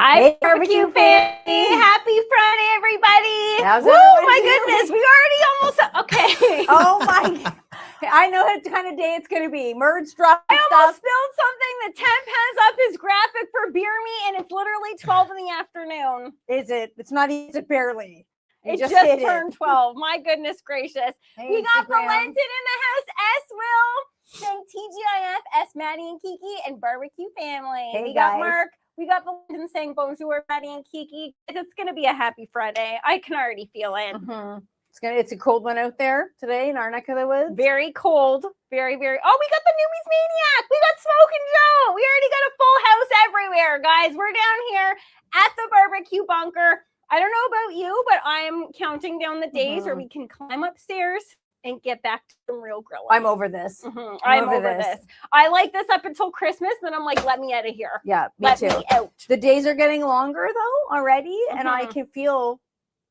Hi, BBQ family. Happy Friday, everybody. How's Woo, everyone my doing? goodness. We already almost, okay. Oh my, I know what kind of day it's going to be. Merge drop I almost stuff. spilled something. The temp has up his graphic for Beer Me, and it's literally 12 in the afternoon. Is it? It's not even barely. You It just hit turned 12. My goodness gracious. Hey, We got Instagram. Valentin in the house. S. Will saying TGIF, S. Maddie and Kiki, and BBQ family. Hey, we got guys. Mark. We got Valentin saying bonjour, Maddie and Kiki. It's going to be a happy Friday. I can already feel it. Mm-hmm. It's a cold one out there today in our neck of the woods. Very cold. Very, very. Oh, we got the Newbies Maniac. We got Smoke and Joe. We already got a full house everywhere, guys. We're down here at the BBQ Bunker. I don't know about you, but I'm counting down the days where we can climb upstairs and get back to some real grilling. I'm over this. I'm over this. I like this up until Christmas, then I'm like, let me out of here. Yeah, Let me me out. The days are getting longer though already, and I can feel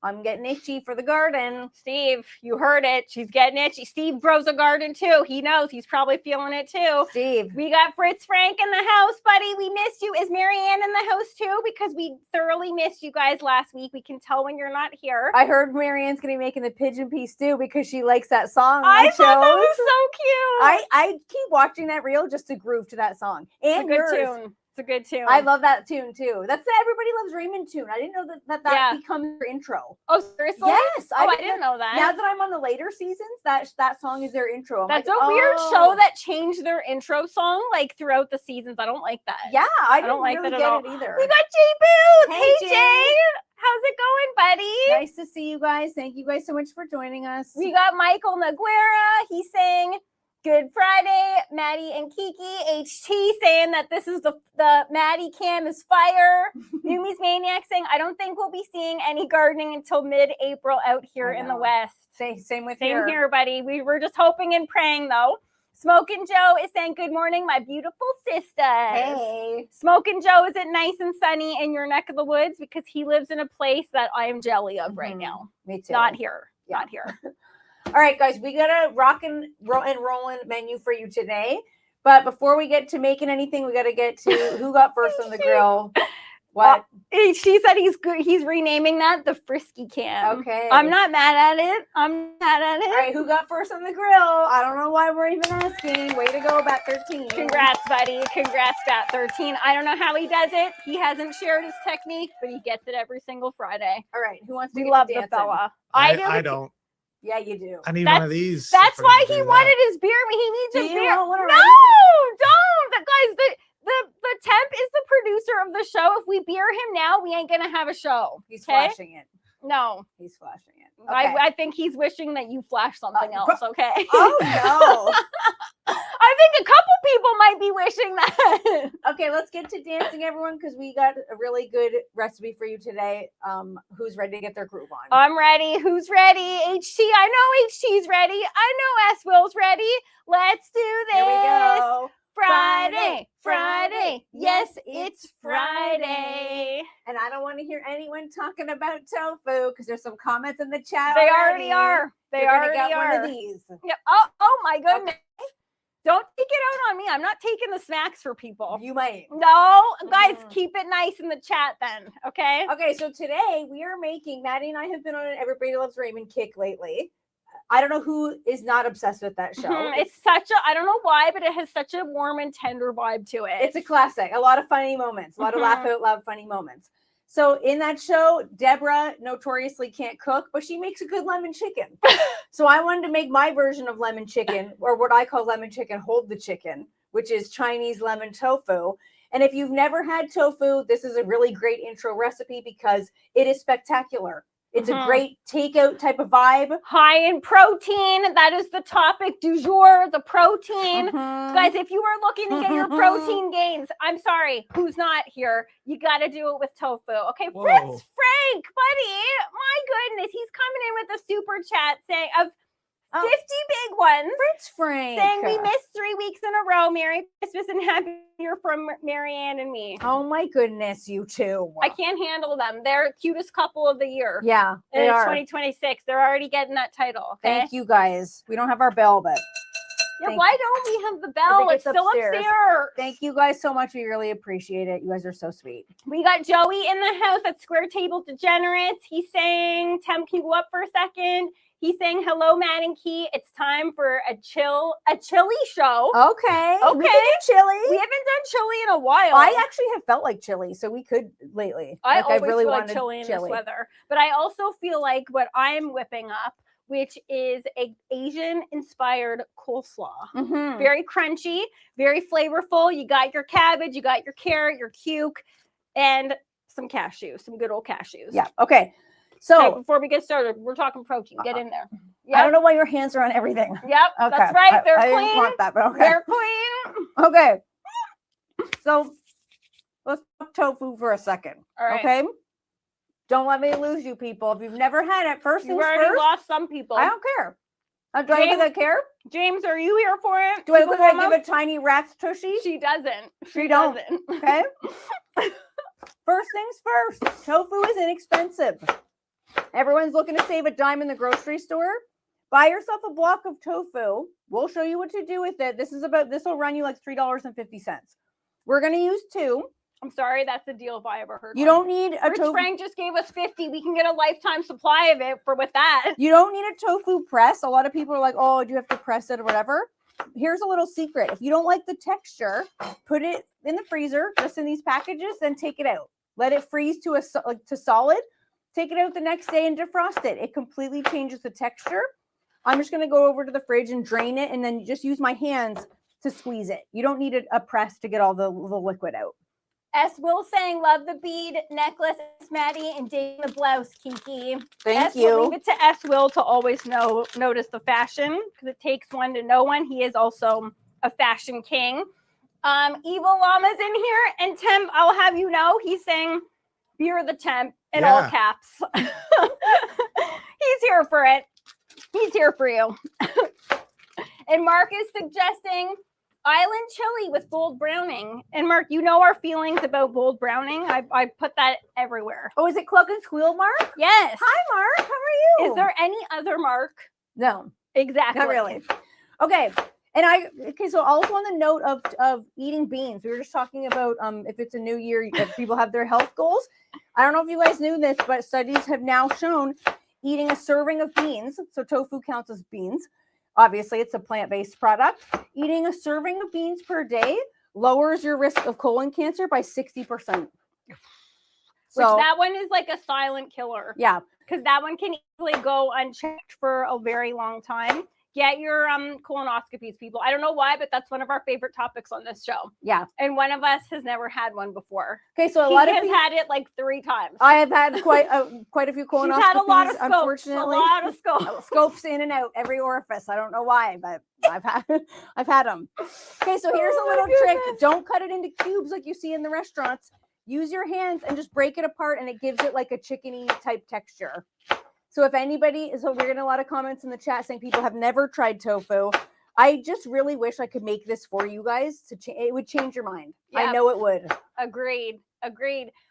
I'm getting itchy for the garden. Steve, you heard it. She's getting itchy. Steve grows a garden too. He knows. He's probably feeling it too. Steve. We got Fritz Frank in the house, buddy. We missed you. Is Marianne in the house too? Because we thoroughly missed you guys last week. We can tell when you're not here. I heard Marianne's going to be making the pigeon pea stew because she likes that song. I thought that was so cute. I keep watching that reel just to groove to that song. And it's a good tune. It's a good tune. I love that tune too. That's the Everybody Loves Raymond tune. I didn't know that becomes your intro. Oh, seriously? Yes. I didn't know that. Now that I'm on the later seasons, that song is their intro. That's a weird show that changed their intro song like throughout the seasons. I don't like that. Yeah, I don't like really that at get all. it either. We got Jay Booth. Hey, Hey Jay. How's it going, buddy? Nice to see you guys. Thank you guys so much for joining us. We got Michael Naguera. He's saying Good Friday. Maddie and Kiki. HT saying that this is the Maddie cam is fire. Newbies Maniac saying, I don't think we'll be seeing any gardening until mid-April out here in the West. Same with Same here, buddy. We were just hoping and praying, though. Smoke and Joe is saying, good morning, my beautiful sisters. Hey. Smoke and Joe, is it nice and sunny in your neck of the woods? Because he lives in a place that I am jelly of right now. Me too. Not here. Yeah. Not here. All right, guys, we got a rock and rolling menu for you today. But before we get to making anything, we got to get to who got first on the grill. What? She said he's renaming that the Frisky Cam. Okay. I'm not mad at it. All right, who got first on the grill? I don't know why we're even asking. Way to go, Bat 13. Congrats, buddy. Congrats, Bat 13. I don't know how he does it. He hasn't shared his technique, but he gets it every single Friday. All right, who wants to We love the fella. I don't. Yeah, you do. I need one of these. That's why he wanted his beer. He needs his beer. No, don't. Guys, the temp is the producer of the show. If we beer him now, we ain't gonna have a show. He's flashing it. No. He's flashing it. Okay. I think he's wishing that you flash something else, okay? Oh, no. I think a couple people might be wishing that. Okay, let's get to dancing, everyone, because we got a really good recipe for you today. Who's ready to get their groove on? I'm ready. Who's ready? HT. I know HT's ready. I know S. Will's ready. Let's do this. Here we go. Friday. Yes, it's Friday. And I don't want to hear anyone talking about tofu because there's some comments in the chat. They already are. They already are. One of these. Yep. Oh my goodness. Okay. Don't take it out on me. I'm not taking the snacks for people. You might. No, guys, keep it nice in the chat then. Okay. Okay, so today we are making, Maddie and I have been on an Everybody Loves Raymond kick lately. I don't know who is not obsessed with that show. It's I don't know why, but it has such a warm and tender vibe to it. It's a classic. A lot of funny moments. A lot of laugh out loud funny moments. So in that show, Debra notoriously can't cook, but she makes a good lemon chicken. So I wanted to make my version of lemon chicken, or what I call lemon chicken, hold the chicken, which is Chinese lemon tofu. And if you've never had tofu, this is a really great intro recipe because it is spectacular. It's a great takeout type of vibe. High in protein. That is the topic du jour, the protein. Guys, if you are looking to get your protein gains, I'm sorry, who's not here? You got to do it with tofu. Okay, Whoa. Fritz Frank, buddy. My goodness, he's coming in with a super chat saying of 50 big ones. Fritz Frank. Saying we missed 3 weeks in a row. Merry Christmas and Happy New Year from Marianne and me. Oh my goodness, you two. I can't handle them. They're cutest couple of the year. Yeah, they are. 2026. They're already getting that title. Okay? Thank you guys. We don't have our bell, but Yeah, why don't we have the bell? It's still upstairs. Thank you guys so much. We really appreciate it. You guys are so sweet. We got Joey in the house at Square Table Degenerates. He's saying, Tem, can you go up for a second? He's saying, hello, Matt and Key. It's time for a chilly show. Okay. We can do chili. We haven't done chili in a while. I actually have felt like chili, so we could lately. I always feel like chili in this weather. But I also feel like what I'm whipping up, which is a Asian-inspired coleslaw. Mm-hmm. Very crunchy, very flavorful. You got your cabbage, you got your carrot, your cuke, and some cashews, some good old cashews. Yeah, okay. So before we get started, we're talking protein. Get in there. Yep. I don't know why your hands are on everything. Yep, okay. That's right. They're clean. I didn't want that, but okay. They're clean. Okay. So let's talk tofu for a second. All right. Okay. Don't let me lose you people. If you've never had it, first things first. Already lost some people. I don't care. Do I look like I care? James, are you here for it? Do I look like I give a tiny rat's tushy? She doesn't. She doesn't. Okay. First things first. Tofu is inexpensive. Everyone's looking to save a dime in the grocery store. Buy yourself a block of tofu. We'll show you what to do with it. This will run you like $3.50. We're going to use 2. I'm sorry, that's the deal if I ever heard. You don't need a tofu. Frank just gave us 50. We can get a lifetime supply of it with that. You don't need a tofu press. A lot of people are like, oh, do you have to press it or whatever? Here's a little secret. If you don't like the texture, put it in the freezer, just in these packages, then take it out. Let it freeze to solid. Take it out the next day and defrost it. It completely changes the texture. I'm just going to go over to the fridge and drain it, and then just use my hands to squeeze it. You don't need a press to get all the liquid out. S. Will saying, love the bead necklace, Maddie, and dating the blouse, Kiki. Thank you. We'll leave it to S. Will to always notice the fashion, because it takes one to know one. He is also a fashion king. Evil Llama's in here, and Tim, I'll have you know, he's saying, you're the temp in all caps. He's here for it. He's here for you. And Mark is suggesting island chili with bold browning. And Mark, you know our feelings about bold browning. I put that everywhere. Oh, is it Cluck and Squeal Mark? Yes. Hi, Mark. How are you? Is there any other Mark? No. Exactly. Not really. Okay. And so also on the note of eating beans, we were just talking about if it's a new year, if people have their health goals. I don't know if you guys knew this, but studies have now shown eating a serving of beans, so tofu counts as beans. Obviously, it's a plant-based product. Eating a serving of beans per day lowers your risk of colon cancer by 60%. So that one is like a silent killer. Yeah. Because that one can easily go unchecked for a very long time. Get your colonoscopies, people. I don't know why, but that's one of our favorite topics on this show. Yeah. And one of us has never had one before. Okay, so a lot of people had it like 3 times. I have had quite a few colonoscopies. She's had a lot of scopes, unfortunately. A lot of scopes. Scopes in and out every orifice. I don't know why, but I've had them. Okay, so here's a little trick. Don't cut it into cubes like you see in the restaurants. Use your hands and just break it apart, and it gives it like a chickeny type texture. So if anybody, so we're getting a lot of comments in the chat saying people have never tried tofu. I just really wish I could make this for you guys. It would change your mind. Yep. I know it would. Agreed.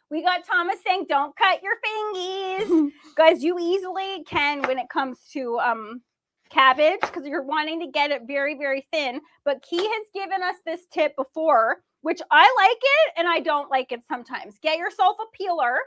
We got Thomas saying, don't cut your fingies. Guys, you easily can when it comes to cabbage, because you're wanting to get it very, very thin. But Key has given us this tip before, which I like it and I don't like it sometimes. Get yourself a peeler.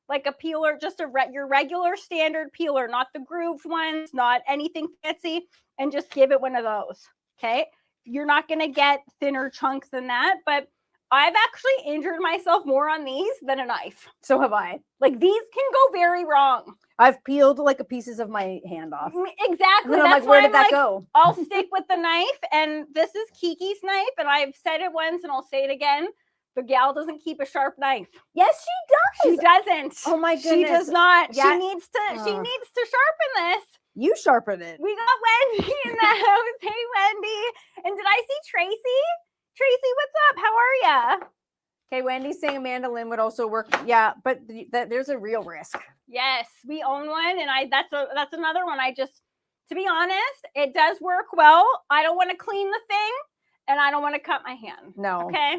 Like a peeler, just your regular standard peeler, not the grooved ones, not anything fancy, and just give it one of those, okay? You're not going to get thinner chunks than that, but I've actually injured myself more on these than a knife. So have I. Like, these can go very wrong. I've peeled like pieces of my hand off. Exactly. And I'm like, where did that go? I'll stick with the knife, and this is Kiki's knife, and I've said it once, and I'll say it again. The gal doesn't keep a sharp knife. Yes, she does. She doesn't. Oh my goodness. She does not. Yeah. She needs to sharpen this. You sharpen it. We got Wendy in the house. Hey, Wendy. And did I see Tracy? Tracy, what's up? How are ya? Okay, Wendy's saying Amanda Lynn would also work. Yeah, but there's a real risk. Yes, we own one, and that's another one. To be honest, it does work well. I don't want to clean the thing, and I don't want to cut my hand. No. Okay.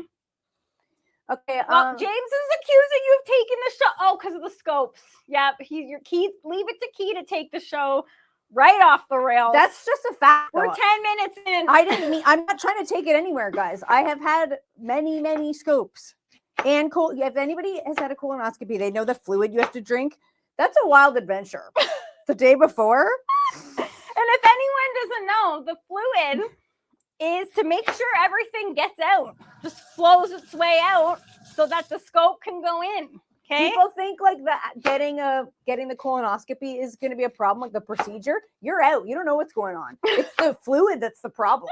Okay. James is accusing you of taking the show. Oh, because of the scopes. Yeah, leave it to Key to take the show right off the rails. That's just a fact. We're though. 10 minutes in. I'm not trying to take it anywhere, guys. I have had many scopes. And if anybody has had a colonoscopy, they know the fluid you have to drink. That's a wild adventure. The day before. And if anyone doesn't know, the fluid is to make sure everything gets out, just flows its way out so that the scope can go in. Okay. People think like that getting the colonoscopy is going to be a problem, like the procedure. You're out. You don't know what's going on. It's the fluid that's the problem.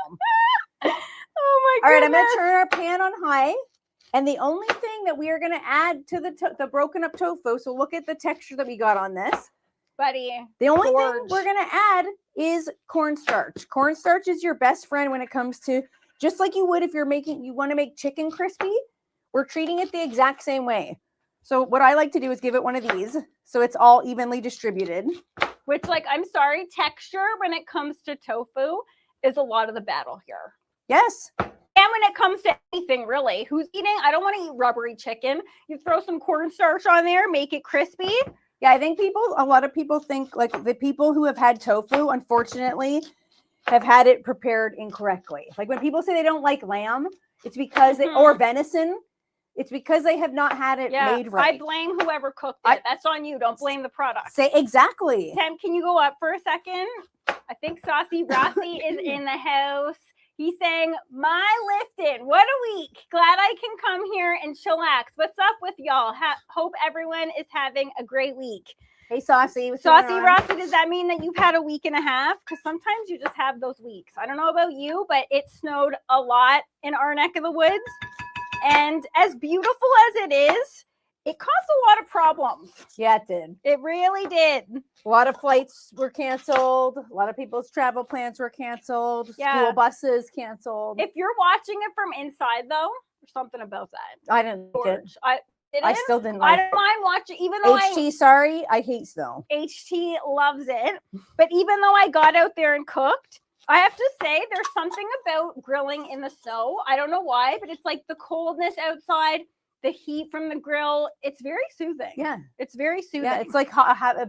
Oh my All goodness. right, I'm going to turn our pan on high. And the only thing that we are going to add to the broken up tofu, so look at the texture that we got on this. Buddy. The only thing we're going to add is cornstarch. Cornstarch is your best friend when it comes to, just like you would if you want to make chicken crispy, we're treating it the exact same way. So what I like to do is give it one of these so it's all evenly distributed. Which, like, I'm sorry, texture when it comes to tofu is a lot of the battle here. Yes. And when it comes to anything, really, who's eating, I don't want to eat rubbery chicken. You throw some cornstarch on there, make it crispy. Yeah, I think a lot of people think, like, the people who have had tofu, unfortunately, have had it prepared incorrectly. Like when people say they don't like lamb, it's because or venison, it's because they have not had it made right. I blame whoever cooked it. That's on you. Don't blame the product. Say exactly. Tim, can you go up for a second? I think Saucy Rossi is in the house. He's saying, my lifting, what a week. Glad I can come here and chillax. What's up with y'all? Hope everyone is having a great week. Hey, Saucy. Saucy Rossi, does that mean that you've had a week and a half? Because sometimes you just have those weeks. I don't know about you, but it snowed a lot in our neck of the woods. And as beautiful as it is, it caused a lot of problems. Yeah, it did. It really did. A lot of flights were canceled. A lot of people's travel plans were canceled. Yeah. School buses canceled. If you're watching it from inside, though, there's something about that. I didn't like it. I still didn't like it. I don't mind watching, even though sorry, I hate snow. HT loves it. But even though I got out there and cooked, I have to say there's something about grilling in the snow. I don't know why, but it's like the coldness outside, the heat from the grill. It's very soothing. Yeah. It's very soothing. Yeah, it's like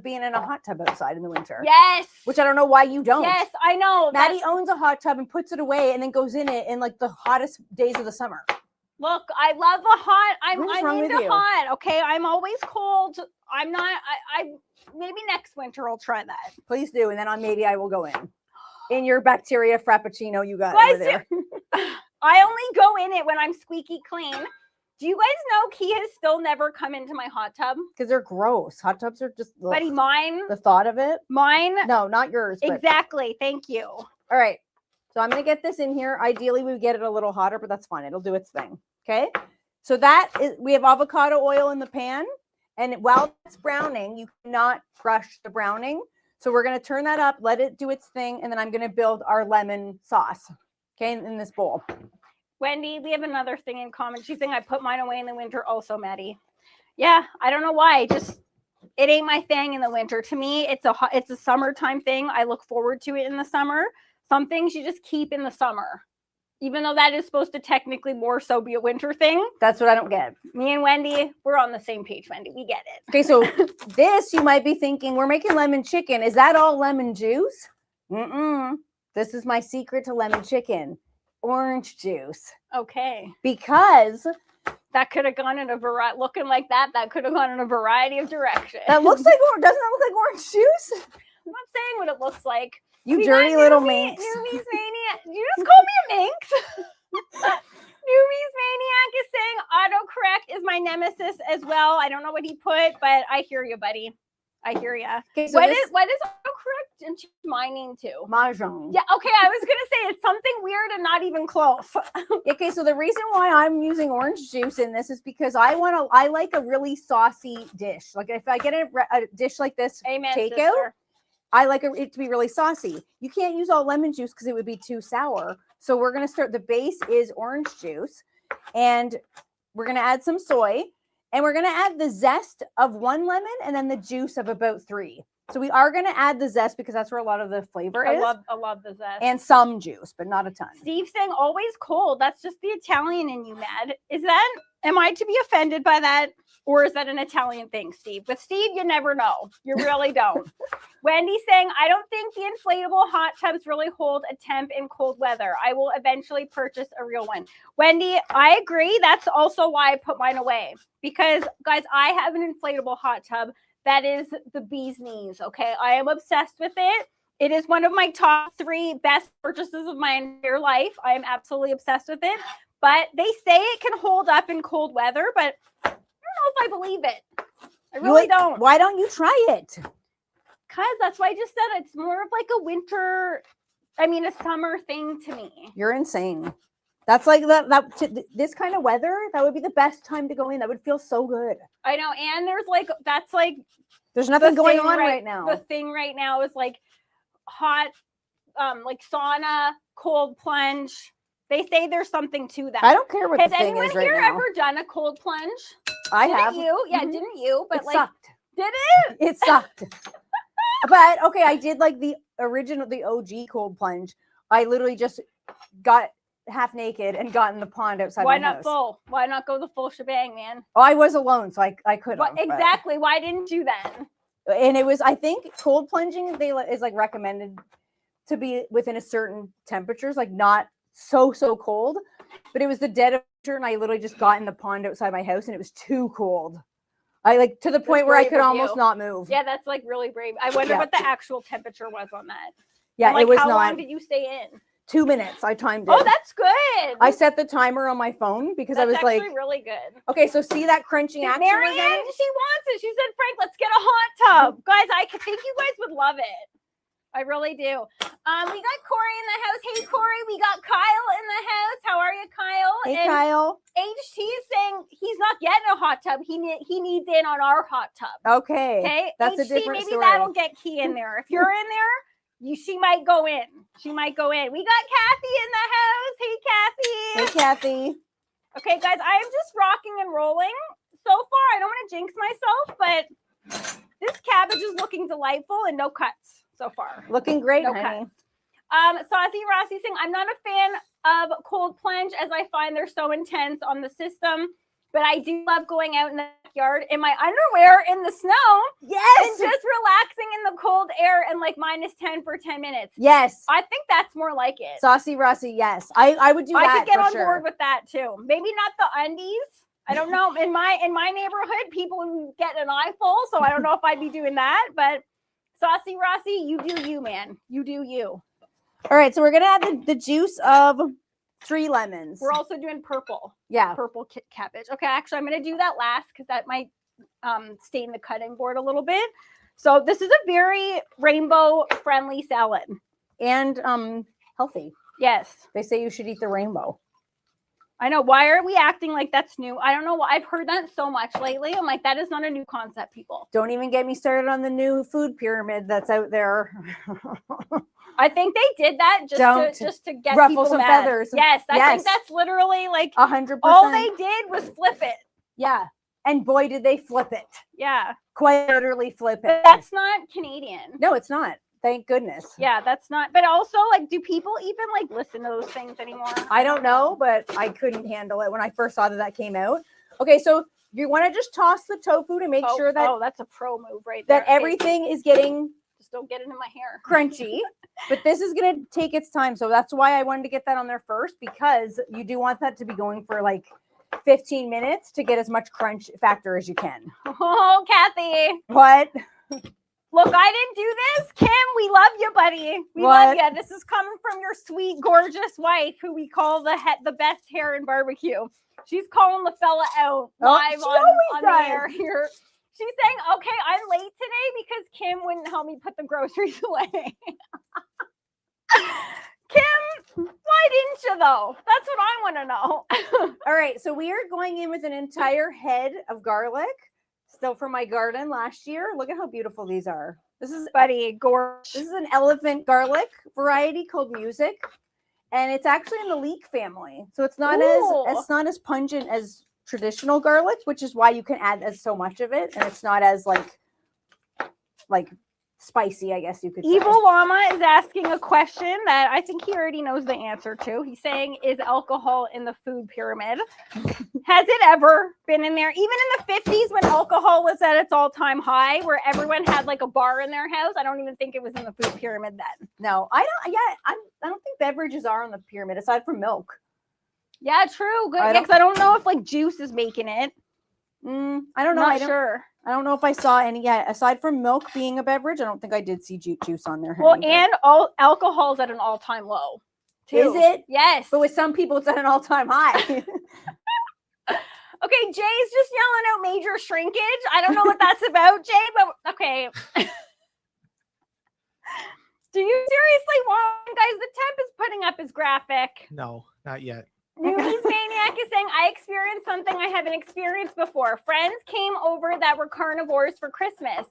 being in a hot tub outside in the winter. Yes. Which I don't know why you don't. Yes, I know. Maddie owns a hot tub and puts it away and then goes in it in like the hottest days of the summer. Look, I love a hot. I'm into hot. Okay, I'm always cold. I'm not. I maybe next winter I'll try that. Please do, and then maybe I will go in your bacteria frappuccino you got over there. I only go in it when I'm squeaky clean. Do you guys know Key has still never come into my hot tub? Because they're gross. Hot tubs are just. Ugh. Buddy, mine. The thought of it. Mine. No, not yours. Exactly. Thank you. All right. So I'm going to get this in here. Ideally, we would get it a little hotter, but that's fine. It'll do its thing. Okay. So we have avocado oil in the pan. And while it's browning, you cannot brush the browning. So we're going to turn that up, let it do its thing. And then I'm going to build our lemon sauce. Okay. In this bowl. Wendy, we have another thing in common. She's saying I put mine away in the winter also, Maddie. Yeah. I don't know why. It ain't my thing in the winter. To me, it's a summertime thing. I look forward to it in the summer. Some things you just keep in the summer, even though that is supposed to technically more so be a winter thing. That's what I don't get. Me and Wendy, we're on the same page, Wendy. We get it. Okay, so this, you might be thinking, we're making lemon chicken. Is that all lemon juice? This is my secret to lemon chicken. Orange juice. Okay. Because that could have gone in a variety, looking like that could have gone in a variety of directions. That looks like, doesn't that look like orange juice? I'm not saying what it looks like. You dirty little minx. Newbies Maniac. You just call me a minx? Newbies Maniac is saying autocorrect is my nemesis as well. I don't know what he put, but I hear you, buddy. I hear you. Okay, so what is autocorrect and mining to? Mahjong. Yeah, okay. I was going to say it's something weird and not even close. Okay, so the reason why I'm using orange juice in this is because I like a really saucy dish. Like if I get a dish like this, Amen, takeout, sister. I like it to be really saucy. You can't use all lemon juice because it would be too sour. So we're going to start, the base is orange juice, and we're going to add some soy, and we're going to add the zest of 1 lemon and then the juice of about 3. So we are going to add the zest because that's where a lot of the flavor is. I love the zest. And some juice, but not a ton. Steve saying always cold. That's just the Italian in you, Mad. Is that Am I to be offended by that? Or is that an Italian thing, Steve? With Steve, you never know. You really don't. Wendy's saying, I don't think the inflatable hot tubs really hold a temp in cold weather. I will eventually purchase a real one. Wendy, I agree. That's also why I put mine away. Because, guys, I have an inflatable hot tub that is the bee's knees, okay? I am obsessed with it. It is one of my top 3 best purchases of my entire life. I am absolutely obsessed with it. But they say it can hold up in cold weather, but I don't know if I believe it. I really don't. Why don't you try it? Because that's why I just said it's more of like a summer thing to me. You're insane. That's like this kind of weather, that would be the best time to go in. That would feel so good. I know. And there's nothing going on right now. The thing right now is like hot, like sauna, cold plunge. They say there's something to that. I don't care what the thing is right now. Has anyone here ever done a cold plunge? I have. Didn't you? Yeah, didn't you? But it sucked. Did it? It sucked. But okay, I did like the OG cold plunge. I literally just got half naked and got in the pond outside my house. Why not full? Why not go the full shebang, man? Oh, I was alone, so I could have. Exactly. Why didn't you then? And it was, I think, cold plunging is like recommended to be within a certain temperatures, like not so cold. But it was the dead of winter, and I literally just got in the pond outside my house, and it was too cold. I like to the point where I could almost not move. Yeah, that's like really brave. I wonder what the actual temperature was on that. Yeah, and, like, it was how not. How long did you stay in? 2 minutes. I timed it. Oh, that's good. I set the timer on my phone because I was like, that's really good. Okay, so see that crunching action? Marianne, she wants it. She said, Frank, let's get a hot tub. Guys, I think you guys would love it. I really do. We got Corey in the house. Hey, Corey. We got Kyle in the house. How are you, Kyle? Hey, Kyle. HT is saying he's not getting a hot tub. He needs in on our hot tub. Okay. Okay. That's HT, a different maybe story. That'll get Key in there. If you're in there, she might go in. She might go in. We got Kathy in the house. Hey, Kathy. Hey, Kathy. Okay, guys. I am just rocking and rolling. So far, I don't want to jinx myself, but this cabbage is looking delightful and no cuts so far. Looking great, honey. Saucy Rossi saying, I'm not a fan of cold plunge as I find they're so intense on the system, but I do love going out in the backyard in my underwear in the snow. Yes. And just relaxing in the cold air and like -10 for 10 minutes. Yes. I think that's more like it. Saucy Rossi, yes. I would do that. I could get on sure. board with that too. Maybe not the undies. I don't know. In my neighborhood, people get an eyeful, so I don't know if I'd be doing that, but Saucy Rossi, you do you, man. You do you. All right, so we're gonna add the juice of 3 lemons. We're also doing purple. Yeah. Purple cabbage. Okay, actually, I'm gonna do that last because that might stain the cutting board a little bit. So this is a very rainbow-friendly salad. And healthy. Yes. They say you should eat the rainbow. I know. Why are we acting like that's new? I don't know. I've heard that so much lately. I'm like, that is not a new concept, people. Don't even get me started on the new food pyramid that's out there. I think they did that just to get ruffle people some mad. feathers. Yes, I think that's literally like 100%. all they did was flip it. Yeah, and boy, did they flip it. Yeah, quite utterly flip it. But that's not Canadian. No, it's not. Thank goodness. Yeah, that's not. But also, like, do people even like listen to those things anymore? I don't know, but I couldn't handle it when I first saw that came out. Okay, so you want to just toss the tofu to make sure that that's a pro move right there. That everything is getting just don't get it in my hair. Crunchy. But this is gonna take its time, so that's why I wanted to get that on there first, because you do want that to be going for like 15 minutes to get as much crunch factor as you can. Oh, Kathy. What? Look, I didn't do this. Kim, we love you, buddy. We love you. This is coming from your sweet, gorgeous wife, who we call the best hair in barbecue. She's calling the fella out live on the air here. She's saying, okay, I'm late today because Kim wouldn't help me put the groceries away. Kim, why didn't you, though? That's what I want to know. All right, so we are going in with an entire head of garlic. Still from my garden last year. Look at how beautiful these are. This is gorgeous. This is an elephant garlic variety called Music, and it's actually in the leek family. So it's not as pungent as traditional garlic, which is why you can add so much of it, and it's not as like spicy, I guess you could say. Evil Llama is asking a question that I think he already knows the answer to. He's saying, is alcohol in the food pyramid? Has it ever been in there? Even in the 50s when alcohol was at its all-time high, where everyone had like a bar in their house, I don't even think it was in the food pyramid then. No, I don't think beverages are on the pyramid aside from milk. Yeah, true. Good. Because I don't know if like juice is making it. I don't know. Not sure. I don't know if I saw any yet. Aside from milk being a beverage, I don't think I did see juice on there. Well, and alcohol's at an all-time low, too. Is it? Yes. But with some people, it's at an all-time high. Okay, Jay's just yelling out major shrinkage. I don't know what that's about, Jay, but okay. Do you seriously want, guys, the temp is putting up his graphic. No, not yet. Newbies Maniac is saying, I experienced something I haven't experienced before. Friends came over that were carnivores for Christmas.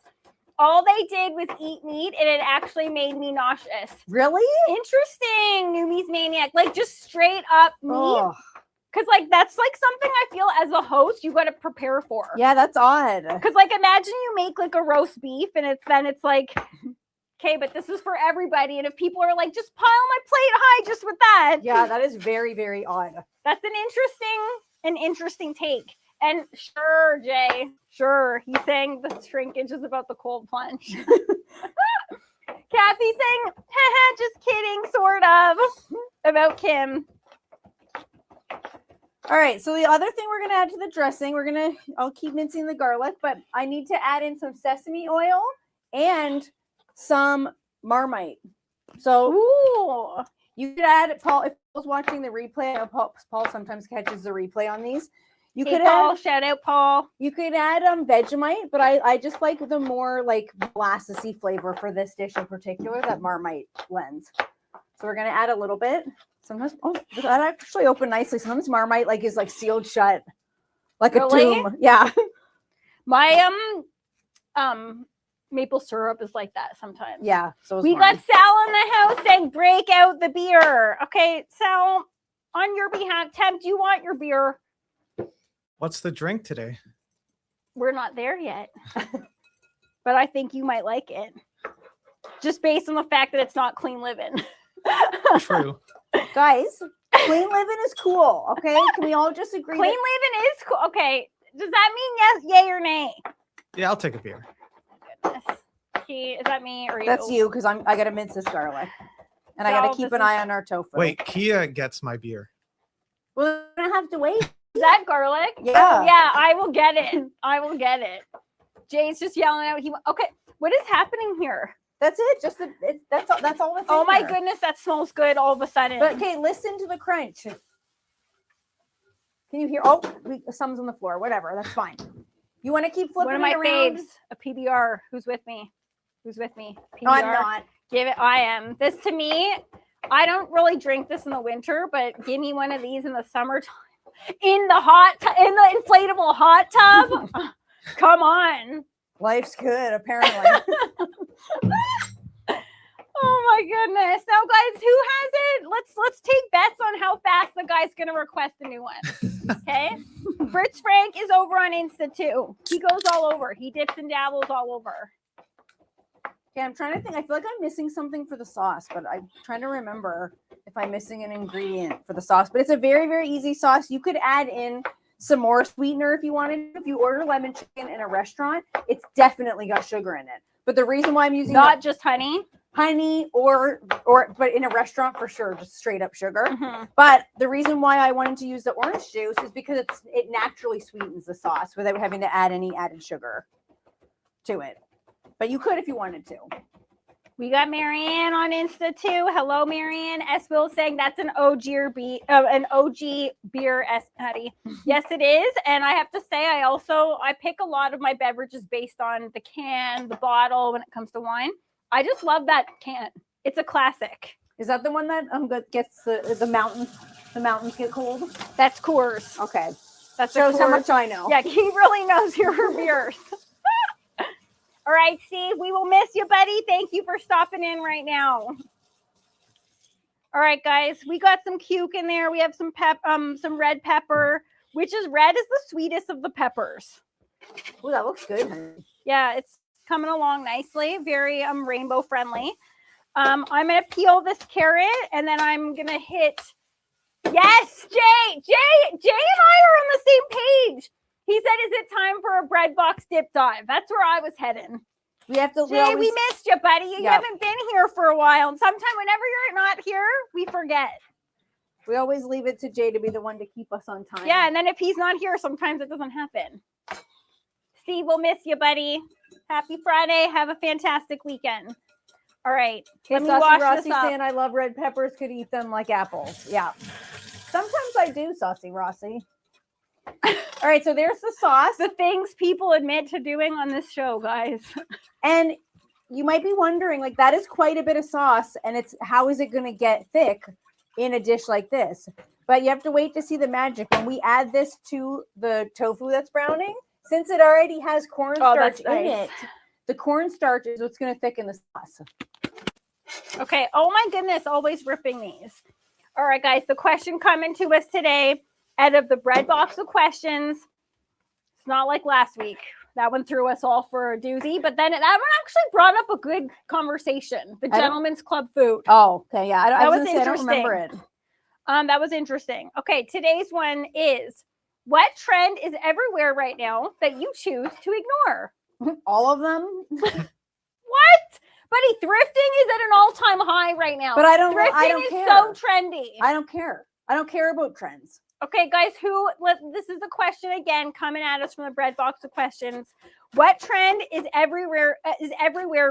All they did was eat meat, and it actually made me nauseous. Really? Interesting, Newbies Maniac. Like, just straight up meat. Because, like, that's, like, something I feel as a host you got to prepare for. Yeah, that's odd. Because, like, imagine you make, like, a roast beef, and it's like... Okay, but this is for everybody. And if people are like, just pile my plate high just with that. Yeah, that is very, very odd. That's an interesting take. And sure, Jay, sure. He's saying the shrinkage is about the cold plunge. Kathy's saying, haha, just kidding, sort of, about Kim. All right, so the other thing we're going to add to the dressing, I'll keep mincing the garlic, but I need to add in some sesame oil and some Marmite. So you could add, Paul, if Paul's watching the replay, I know Paul sometimes catches the replay on these. You could Paul, shout out Paul. You could add Vegemite, but I just like the more like molassesy flavor for this dish in particular that Marmite lends. So we're gonna add a little bit. Sometimes that actually opened nicely. Sometimes Marmite like is like sealed shut, like a tomb. Yeah. My maple syrup is like that sometimes. Yeah. So we got Sal in the house saying, break out the beer. Okay, Sal, on your behalf, Temp, do you want your beer? What's the drink today? We're not there yet. But I think you might like it. Just based on the fact that it's not clean living. True. Guys, clean living is cool. Okay. Can we all just agree? Clean living is cool. Okay. Does that mean yes, yay or nay? Yeah, I'll take a beer. Is that me or you? That's you, because I gotta mince this garlic. And I gotta keep an eye on our tofu. Wait, Kia gets my beer. We're gonna have to wait. Is that garlic? Yeah. Oh, yeah, I will get it. I will get it. Jay's just yelling out. Okay, what is happening here? That's it. Just that's all. That's all. Oh my goodness, that smells good all of a sudden. But okay, listen to the crunch. Can you hear? Oh, some's on the floor. Whatever. That's fine. You want to keep flipping One of my it around? faves, a PBR. Who's with me? Who's with me? PBR. No, I'm not. Give it. I am. This to me, I don't really drink this in the winter, but give me one of these in the summertime. In the in the inflatable hot tub. Come on. Life's good, apparently. Oh my goodness. Now, guys, who has it? Let's take bets on how fast the guy's gonna request a new one. Okay. Fritz Frank is over on Insta too. He goes all over. He dips and dabbles all over. Okay, I'm trying to think. I feel like I'm missing something for the sauce, but I'm trying to remember if I'm missing an ingredient for the sauce. But it's a very, very easy sauce. You could add in some more sweetener if you wanted. If you order lemon chicken in a restaurant, it's definitely got sugar in it. But the reason why I'm using not just honey or but in a restaurant for sure, just straight up sugar. Mm-hmm. But the reason why I wanted to use the orange juice is because it naturally sweetens the sauce without having to add any added sugar to it. But you could if you wanted to. We got Marianne on Insta too. Hello, Marianne. S. Will saying that's an OG beer, S. Patty. Yes, it is. And I have to say, I pick a lot of my beverages based on the can, the bottle when it comes to wine. I just love that can. It's a classic. Is that the one that gets the mountains get cold? That's Coors. Okay. That shows how much I know. Yeah, he really knows your beers. All right, Steve, we will miss you, buddy. Thank you for stopping in right now. All right, guys, we got some cuke in there. We have some red pepper, which is red is the sweetest of the peppers. Oh, that looks good. Yeah, coming along nicely. Very rainbow friendly. I'm gonna peel this carrot and then I'm gonna hit. Yes, Jay and I are on the same page. He said, "Is it time for a bread box dip dive?" That's where I was heading. We have to. Jay, we missed you, buddy. You Yep. haven't been here for a while. And sometime whenever you're not here, we forget. We always leave it to Jay to be the one to keep us on time. Yeah, and then if he's not here, sometimes it doesn't happen. Steve, we'll miss you, buddy. Happy Friday. Have a fantastic weekend. All right. Okay, Let me Saucy wash Rossi this up. saying I love red peppers, could eat them like apples. Yeah. Sometimes I do, Saucy Rossi. All right, so there's the sauce. The things people admit to doing on this show, guys. And you might be wondering, like, that is quite a bit of sauce, and it's how is it going to get thick in a dish like this? But you have to wait to see the magic. When we add this to the tofu that's browning, since it already has cornstarch in it, the cornstarch is what's going to thicken the sauce. Okay. Oh my goodness, always ripping these. All right, guys, the question coming to us today out of the bread box of questions. It's not like last week. That one threw us all for a doozy, but then that one actually brought up a good conversation. The Gentleman's Club food. Oh, okay, yeah. That was I don't remember it. That was interesting. Okay, today's one is, what trend is everywhere right now that you choose to ignore? All of them? What? Buddy, thrifting is at an all-time high right now. But I don't Thrifting is care. so trendy. I don't care. I don't care about trends. Okay, guys, this is the question again coming at us from the bread box of questions. What trend is everywhere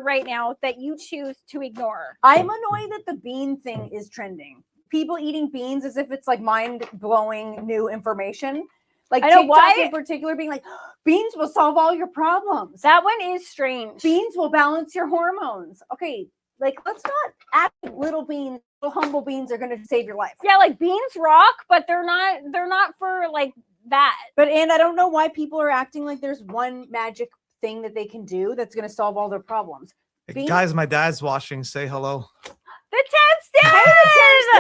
right now that you choose to ignore? I'm annoyed that the bean thing is trending. People eating beans as if it's like mind-blowing new information. Like I know, TikTok why? in particular being like, beans will solve all your problems. That one is strange. Beans will balance your hormones. Okay, like let's not act like little beans, little humble beans are going to save your life. Yeah, like beans rock, but they're not for like that. But and I don't know why people are acting like there's one magic thing that they can do that's going to solve all their problems. Hey, Beans- guys, my dad's watching. Say hello. The Temps Dad!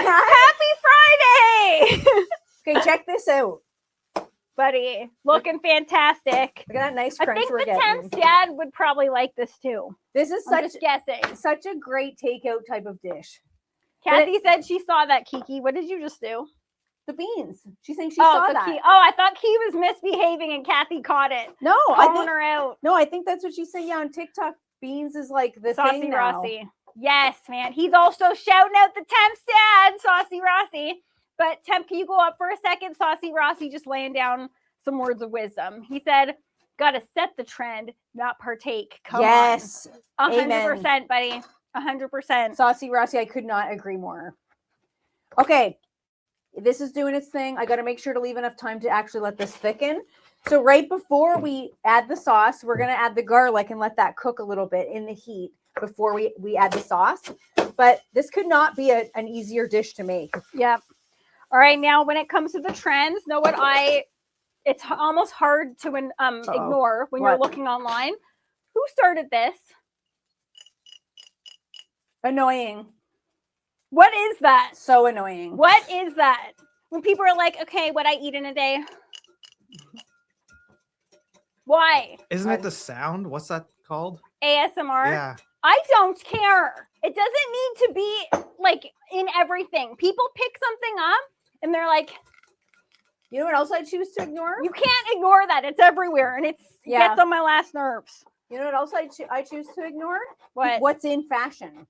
Happy Friday! Okay, check this out. Buddy, looking fantastic. Look at that nice I crunch think we're the getting. Temps Dad would probably like this too. This is I'm just guessing. such a great takeout type of dish. Kathy said she saw that, Kiki. What did you just do? The beans. She's saying she saw that. I thought Key was misbehaving and Kathy caught it. No, Calling her out. I think that's what she's saying. Yeah, on TikTok, beans is like the Saucy thing now. Rossi. Yes, man. He's also shouting out the Temps Dad, Saucy Rossi. But Temp, can you go up for a second? Saucy Rossi just laying down some words of wisdom. He said, gotta set the trend, not partake. Come yes. on. 100%, Amen. buddy. 100%. Saucy Rossi, I could not agree more. Okay. This is doing its thing. I got to make sure to leave enough time to actually let this thicken. So right before we add the sauce, we're going to add the garlic and let that cook a little bit in the heat before we add the sauce. But this could not be an easier dish to make. Yep. All right. Now, when it comes to the trends, know what it's almost hard to ignore when you're looking online. Who started this? Annoying. What is that? So annoying. What is that? When people are like, okay, what I eat in a day? Why? Isn't it the sound? What's that called? ASMR? Yeah. I don't care. It doesn't need to be like in everything. People pick something up and they're like, you know what else I choose to ignore? you can't ignore that. It's everywhere and it gets on my last nerves. You know what else I choose to ignore? What? What's in fashion.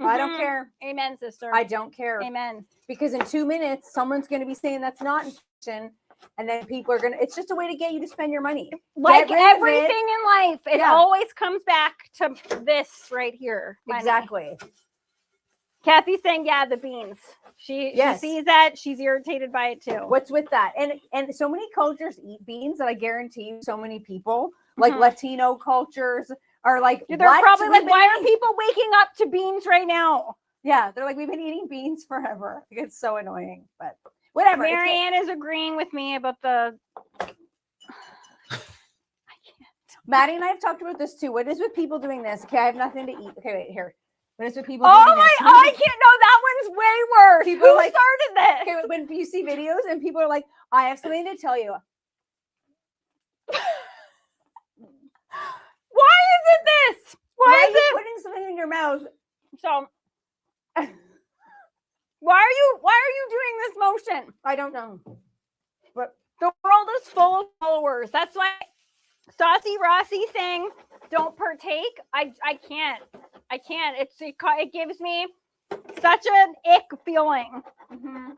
I don't care. Amen, sister. I don't care. Amen. Because in 2 minutes, someone's going to be saying that's not in fashion. And then people are going to, it's just a way to get you to spend your money. Like everything in life, it Yeah. always comes back to this right here. Money. Exactly. Kathy's saying, yeah, the beans. She sees that. She's irritated by it too. What's with that? And so many cultures eat beans that I guarantee you so many people, like Latino cultures, are like, they're probably like, why are people waking up to beans right now? Yeah, they're like, we've been eating beans forever. It's so annoying, but whatever. Marianne is agreeing with me about the. I can't. Maddie and I have talked about this too. What is with people doing this? Okay, I have nothing to eat. Okay, wait, here. What is with people Oh doing my! this? Oh, I can't. No, that one's way worse. People Who like- started this? Okay, when you see videos and people are like, I have something to tell you. Why is it this? Why is are you it? putting something in your mouth? So, why are you doing this motion? I don't know. But The world is full of followers. That's why Saucy Rossi saying, "Don't partake." I can't. I can't. It gives me such an ick feeling. Mm-hmm.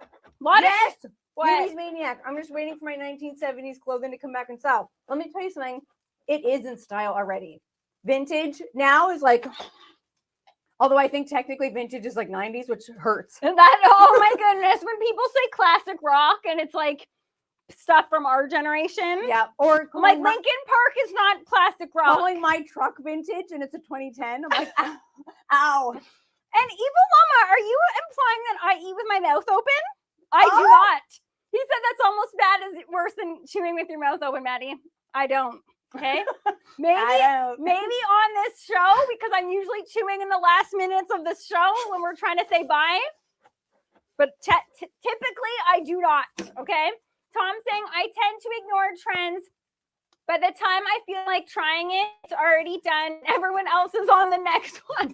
yes, What? Newbie's Maniac. I'm just waiting for my 1970s clothing to come back in style. Let me tell you something. It is in style already. Vintage now is like, although I think technically vintage is like 90s, which hurts. Oh my goodness. When people say classic rock and it's like stuff from our generation. Yeah. Or like Linkin Park is not classic rock. calling my truck vintage and it's a 2010. I'm like, ow. And Evil Llama, are you implying that I eat with my mouth open? I do not. He said that's almost worse than chewing with your mouth open, Maddie. I don't. Okay. Maybe on this show, because I'm usually chewing in the last minutes of the show when we're trying to say bye. But typically, I do not. Okay. Tom saying I tend to ignore trends. By the time I feel like trying it, it's already done. Everyone else is on the next one.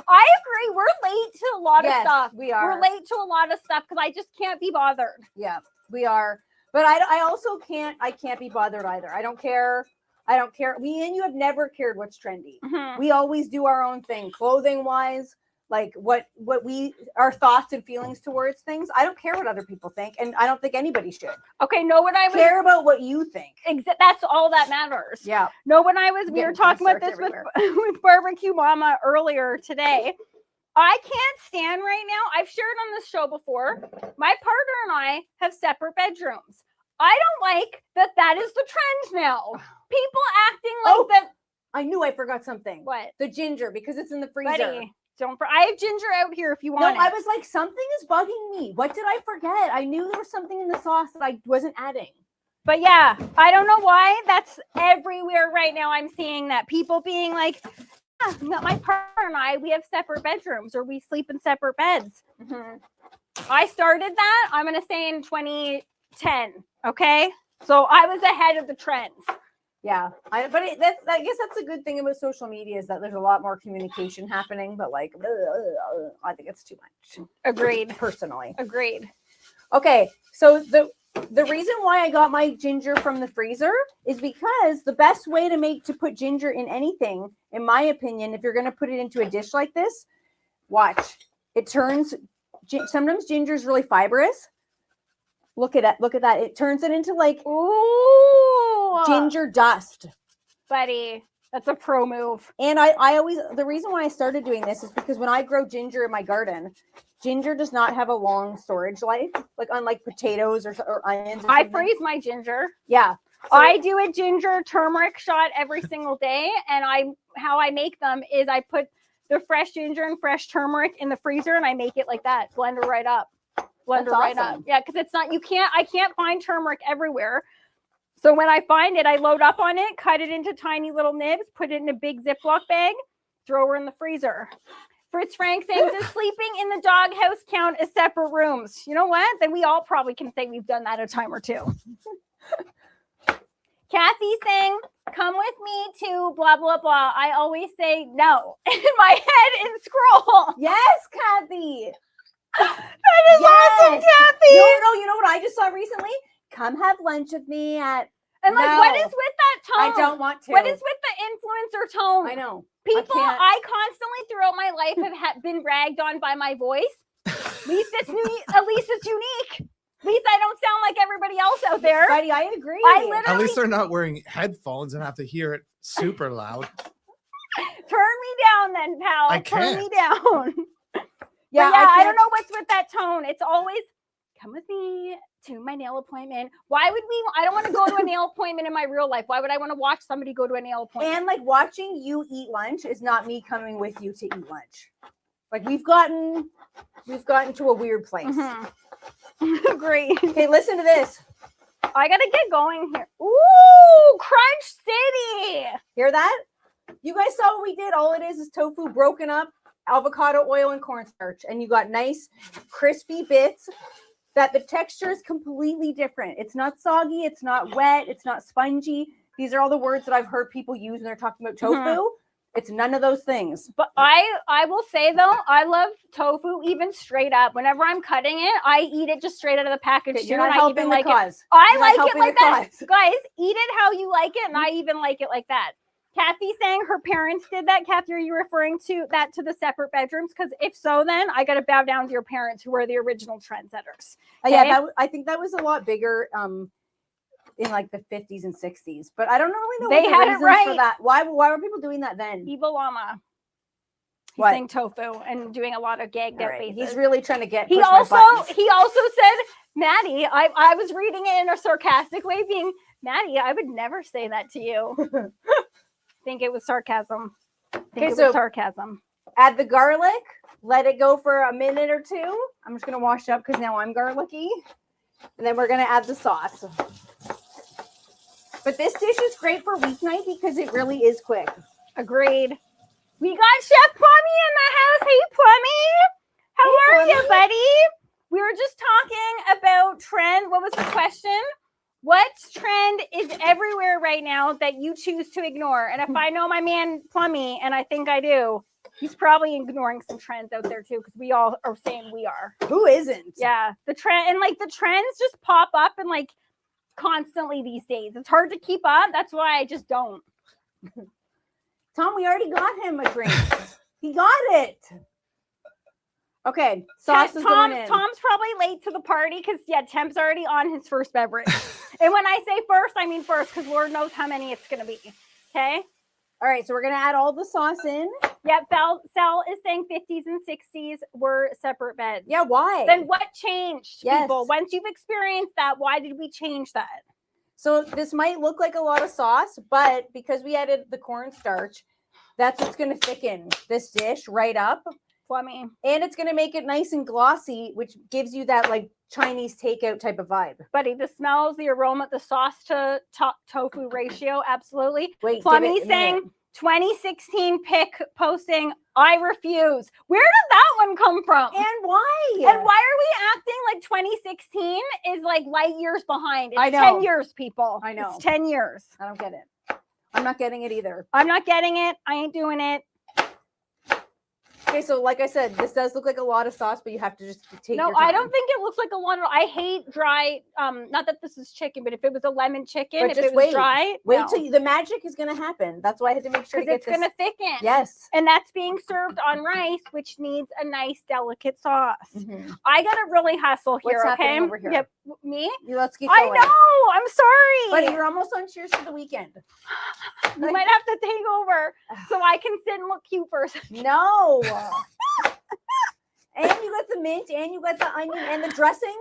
I agree. We're late to a lot of stuff. We are. We're late to a lot of stuff because I just can't be bothered. Yeah, we are. But I also can't be bothered either. I don't care. Me and you have never cared what's trendy. Mm-hmm. We always do our own thing, clothing wise, like what our thoughts and feelings towards things. I don't care what other people think, and I don't think anybody should. Okay, know what I was care about what you think. That's all that matters. Yeah. Know when we were talking about this with BBQ Mama earlier today. I can't stand right now. I've shared on this show before. My partner and I have separate bedrooms. I don't like that is the trend now. People acting like that. I knew I forgot something. What? The ginger, because it's in the freezer. Buddy, I have ginger out here if you want it. I was like, something is bugging me. What did I forget? I knew there was something in the sauce that I wasn't adding. But yeah, I don't know why. That's everywhere right now. I'm seeing that people being like, my partner and I, we have separate bedrooms or we sleep in separate beds. Mm-hmm. I started that, I'm going to say in 2010. Okay. So I was ahead of the trends. Yeah. I guess that's a good thing about social media is that there's a lot more communication happening, but like, I think it's too much. Agreed. Personally. Agreed. Okay. So the reason why I got my ginger from the freezer is because the best way to put ginger in anything, in my opinion, if you're going to put it into a dish like this, watch. It turns, sometimes ginger is really fibrous. Look at that. It turns it into like ginger dust. Buddy, that's a pro move. And the reason why I started doing this is because when I grow ginger in my garden, ginger does not have a long storage life, like unlike potatoes or onions. Or I freeze my ginger. Yeah. So I do a ginger turmeric shot every single day. And how I make them is I put the fresh ginger and fresh turmeric in the freezer and I make it like that. Blend it right up. That's right awesome. up. Yeah, because it's not, I can't find turmeric everywhere. So when I find it, I load up on it, cut it into tiny little nibs, put it in a big Ziploc bag, throw her in the freezer. Fritz Frank saying, does sleeping in the doghouse count as separate rooms? You know what? Then we all probably can say we've done that a time or two. Kathy saying, come with me to blah, blah, blah. I always say no in my head and scroll. Yes, Kathy. That is awesome, Kathy. No, you know what I just saw recently? Come have lunch with me at. And like, no, what is with that tone? I don't want to. What is with the influencer tone? I know. People, I constantly throughout my life have been ragged on by my voice. At least it's unique. At least I don't sound like everybody else out there. Buddy, I agree. At least they're not wearing headphones and have to hear it super loud. Turn me down then, pal. I can't. Turn me down. Yeah, I don't know what's with that tone. It's always come with me to my nail appointment. Why would I don't want to go to a nail appointment in my real life. Why would I want to watch somebody go to a nail appointment? And like watching you eat lunch is not me coming with you to eat lunch. Like we've gotten to a weird place. Mm-hmm. Agreed. Okay, listen to this. I gotta get going here. Ooh, Crunch City. Hear that? You guys saw what we did. All it is tofu broken up, avocado oil and cornstarch, and you got nice crispy bits that the texture is completely different. It's not soggy, it's not wet, it's not spongy. These are all the words that I've heard people use when they're talking about tofu. It's none of those things. But I will say though, I love tofu even straight up. Whenever I'm cutting it, I eat it just straight out of the package. You're not helping the cause. I like it like that. Guys, eat it how you like it, and I even like it like that. Kathy saying her parents did that. Kathy, are you referring to that to the separate bedrooms? Because if so, then I got to bow down to your parents, who were the original trendsetters. Okay? Yeah, I think that was a lot bigger in like the 50s and 60s, but I don't really know They what the had it reasons right. for that. Why were people doing that then? Evil Llama. He's What? saying tofu and doing a lot of gagged out faces. He's really trying to get. He also said, Maddie, I was reading it in a sarcastic way, being Maddie, I would never say that to you. Think it was sarcasm. It was sarcasm. Add the garlic, let it go for a minute or two. I'm just gonna wash it up because now I'm garlicky. And then we're gonna add the sauce. But this dish is great for weeknight because it really is quick. Agreed. We got Chef Plummy in the house. Hey, Plummy. How are you, buddy? We were just talking about trend. What was the question? What trend is everywhere right now that you choose to ignore? And if I know my man Plummy, and I think I do, he's probably ignoring some trends out there too, because we all are saying we are. Who isn't? Yeah, the trend, and like the trends just pop up and like constantly these days. It's hard to keep up. That's why I just don't. Tom, we already got him a drink. He got it. Okay, sauce is going in. Tom's probably late to the party because Temp's already on his first beverage. And when I say first, I mean first, because Lord knows how many it's going to be. Okay? All right, so we're going to add all the sauce in. Yeah, Sal is saying 50s and 60s were separate beds. Yeah, why? Then what changed, people? Once you've experienced that, why did we change that? So this might look like a lot of sauce, but because we added the cornstarch, that's what's going to thicken this dish right up. Plummy. And it's going to make it nice and glossy, which gives you that like Chinese takeout type of vibe. Buddy, the smells, the aroma, the sauce to tofu ratio, absolutely. Wait, Plummy saying 2016 pic posting, I refuse. Where did that one come from? And why? And why are we acting like 2016 is like light years behind? It's I know. 10 years, people. I know. It's 10 years. I don't get it. I'm not getting it either. I'm not getting it. I ain't doing it. Okay, so like I said, this does look like a lot of sauce, but you have to just take your time. I don't think it looks like a lot of, I hate dry, not that this is chicken, but if it was a lemon chicken, but if it was dry. Wait till the magic is going to happen. That's why I had to make sure to get it's going to thicken. Yes. And that's being served on rice, which needs a nice, delicate sauce. Mm-hmm. I got to really hustle here, What's okay? happening over here? Yep. Me? Let's keep going. I know. I'm sorry. But you're almost on Cheers to the Weekend. You might have to take over so I can sit and look cute first. No. And you got the mint, and you got the onion, and the dressing.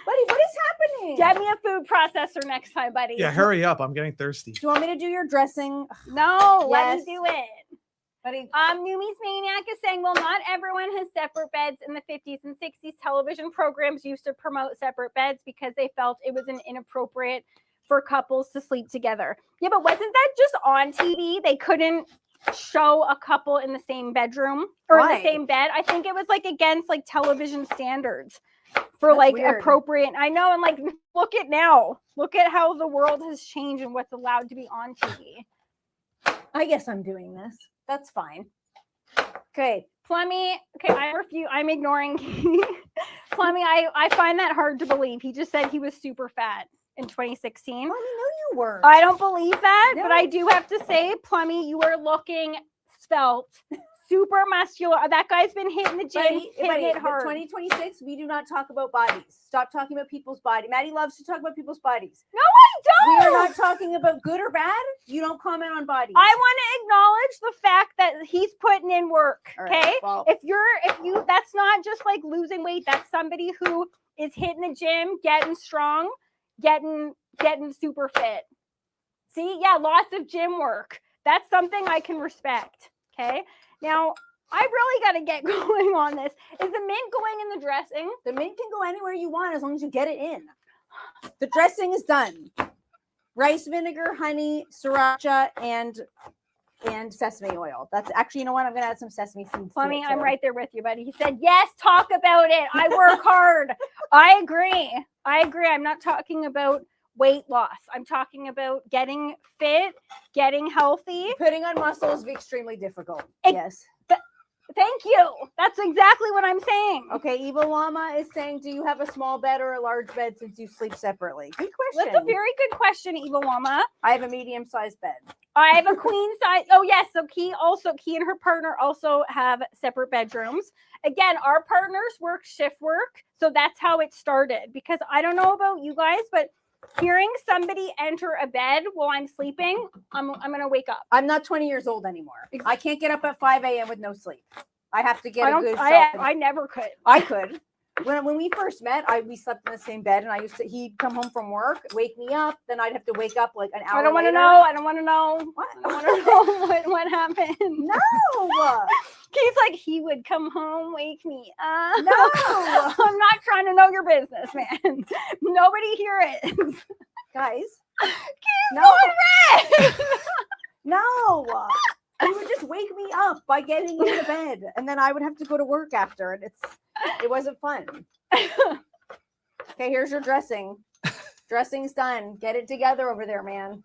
Buddy, what is happening? Get me a food processor next time, buddy. Yeah, hurry up. I'm getting thirsty. Do you want me to do your dressing? No, Yes. let me do it. Buddy. Newmies Maniac is saying, well, not everyone has separate beds. In the 50s and 60s, television programs used to promote separate beds because they felt it was inappropriate for couples to sleep together. Yeah, but wasn't that just on TV? They couldn't show a couple in the same bedroom or in the same bed. I think it was like against like television standards for That's like weird. appropriate. I know, and like look at now. Look at how the world has changed and what's allowed to be on TV. I guess I'm doing this. That's fine. Okay. Plummy, okay, I refuse. I'm ignoring Plummy. I find that hard to believe. He just said he was super fat in 2016. Well, I know you were. I don't believe that, No. but I do have to say, Plummy, you are looking svelte, super muscular. That guy's been hitting the gym, hitting it hard. 2026, we do not talk about bodies. Stop talking about people's body. Maddie loves to talk about people's bodies. No, I We don't. are not talking about good or bad. You don't comment on bodies. I want to acknowledge the fact that he's putting in work. All right, Okay, well- if you, that's not just like losing weight. That's somebody who is hitting the gym, getting strong, getting super fit. See, yeah, lots of gym work. That's something I can respect. Okay, now I really got to get going on this. Is the mint going in the dressing? The mint can go anywhere you want as long as you get it in. The dressing is done. Rice vinegar, honey, sriracha, and sesame oil. That's actually, you know what? I'm gonna add some sesame seeds. Plummy, I'm right there with you, buddy. He said, yes, talk about it. I work hard. I agree. I'm not talking about weight loss. I'm talking about getting fit, getting healthy. Putting on muscle is extremely difficult. It- Yes. Thank you. That's exactly what I'm saying. Okay, Evil Llama is saying, do you have a small bed or a large bed since you sleep separately? Good question. That's a very good question, Evil Llama. I have a medium-sized bed. I have a queen size. Oh, yes. So Key and her partner also have separate bedrooms. Again, our partners work shift work. So that's how it started. Because I don't know about you guys, but hearing somebody enter a bed while I'm sleeping, I'm going to wake up. I'm not 20 years old anymore. I can't get up at 5 a.m. with no sleep. I have to get a good I never could. I could. When we first met, we slept in the same bed, and he'd come home from work, wake me up, then I'd have to wake up like an hour. I don't want to know. I don't want to know. What? I don't want to know what happened. No. He's like, he would come home, wake me up. No. I'm not trying to know your business, man. Nobody here is. Guys. Keith's No. going red. No. He would just wake me up by getting into bed, and then I would have to go to work after, and it wasn't fun. Okay, here's your dressing. Dressing's done. Get it together over there, man.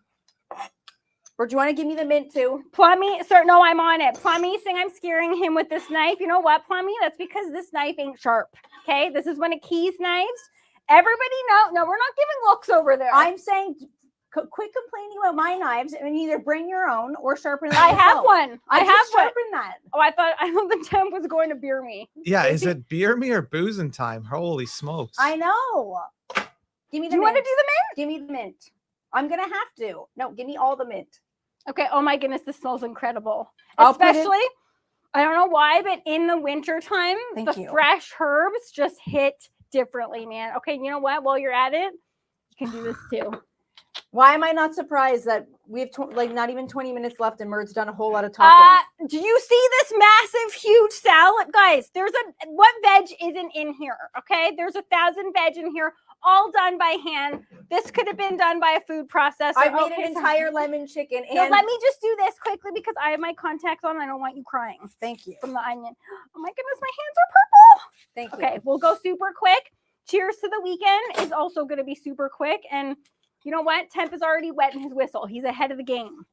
Or do you want to give me the mint too? Plummy, sir, no, I'm on it. Plummy saying I'm scaring him with this knife. You know what, Plummy? That's because this knife ain't sharp. Okay, this is one of Key's knives. Everybody know. No, we're not giving looks over there. I'm saying quit complaining about my knives and either bring your own or sharpen them. I have one. I have one. Sharpen that. Oh, I thought the temp was going to beer me. Yeah, is it beer me or boozing time? Holy smokes. I know. Give me the mint. Do you want to do the mint? Give me the mint. I'm going to have to. No, give me all the mint. Okay. Oh my goodness, this smells incredible. I'll put it- Especially, I don't know why, but in the winter time, Thank you. fresh herbs just hit differently, man. Okay, you know what? While you're at it, you can do this too. Why am I not surprised that we have not even 20 minutes left and Murd's done a whole lot of talking? Do you see this massive, huge salad? Guys, what veg isn't in here? Okay, there's 1,000 veg in here, all done by hand. This could have been done by a food processor. I made an entire lemon chicken. And no, let me just do this quickly because I have my contacts on. I don't want you crying. Thank you. From the onion. Oh my goodness, my hands are purple. Thank you. Okay, we'll go super quick. Cheers to the weekend is also going to be super quick. And you know what? Temp is already wetting his whistle. He's ahead of the game.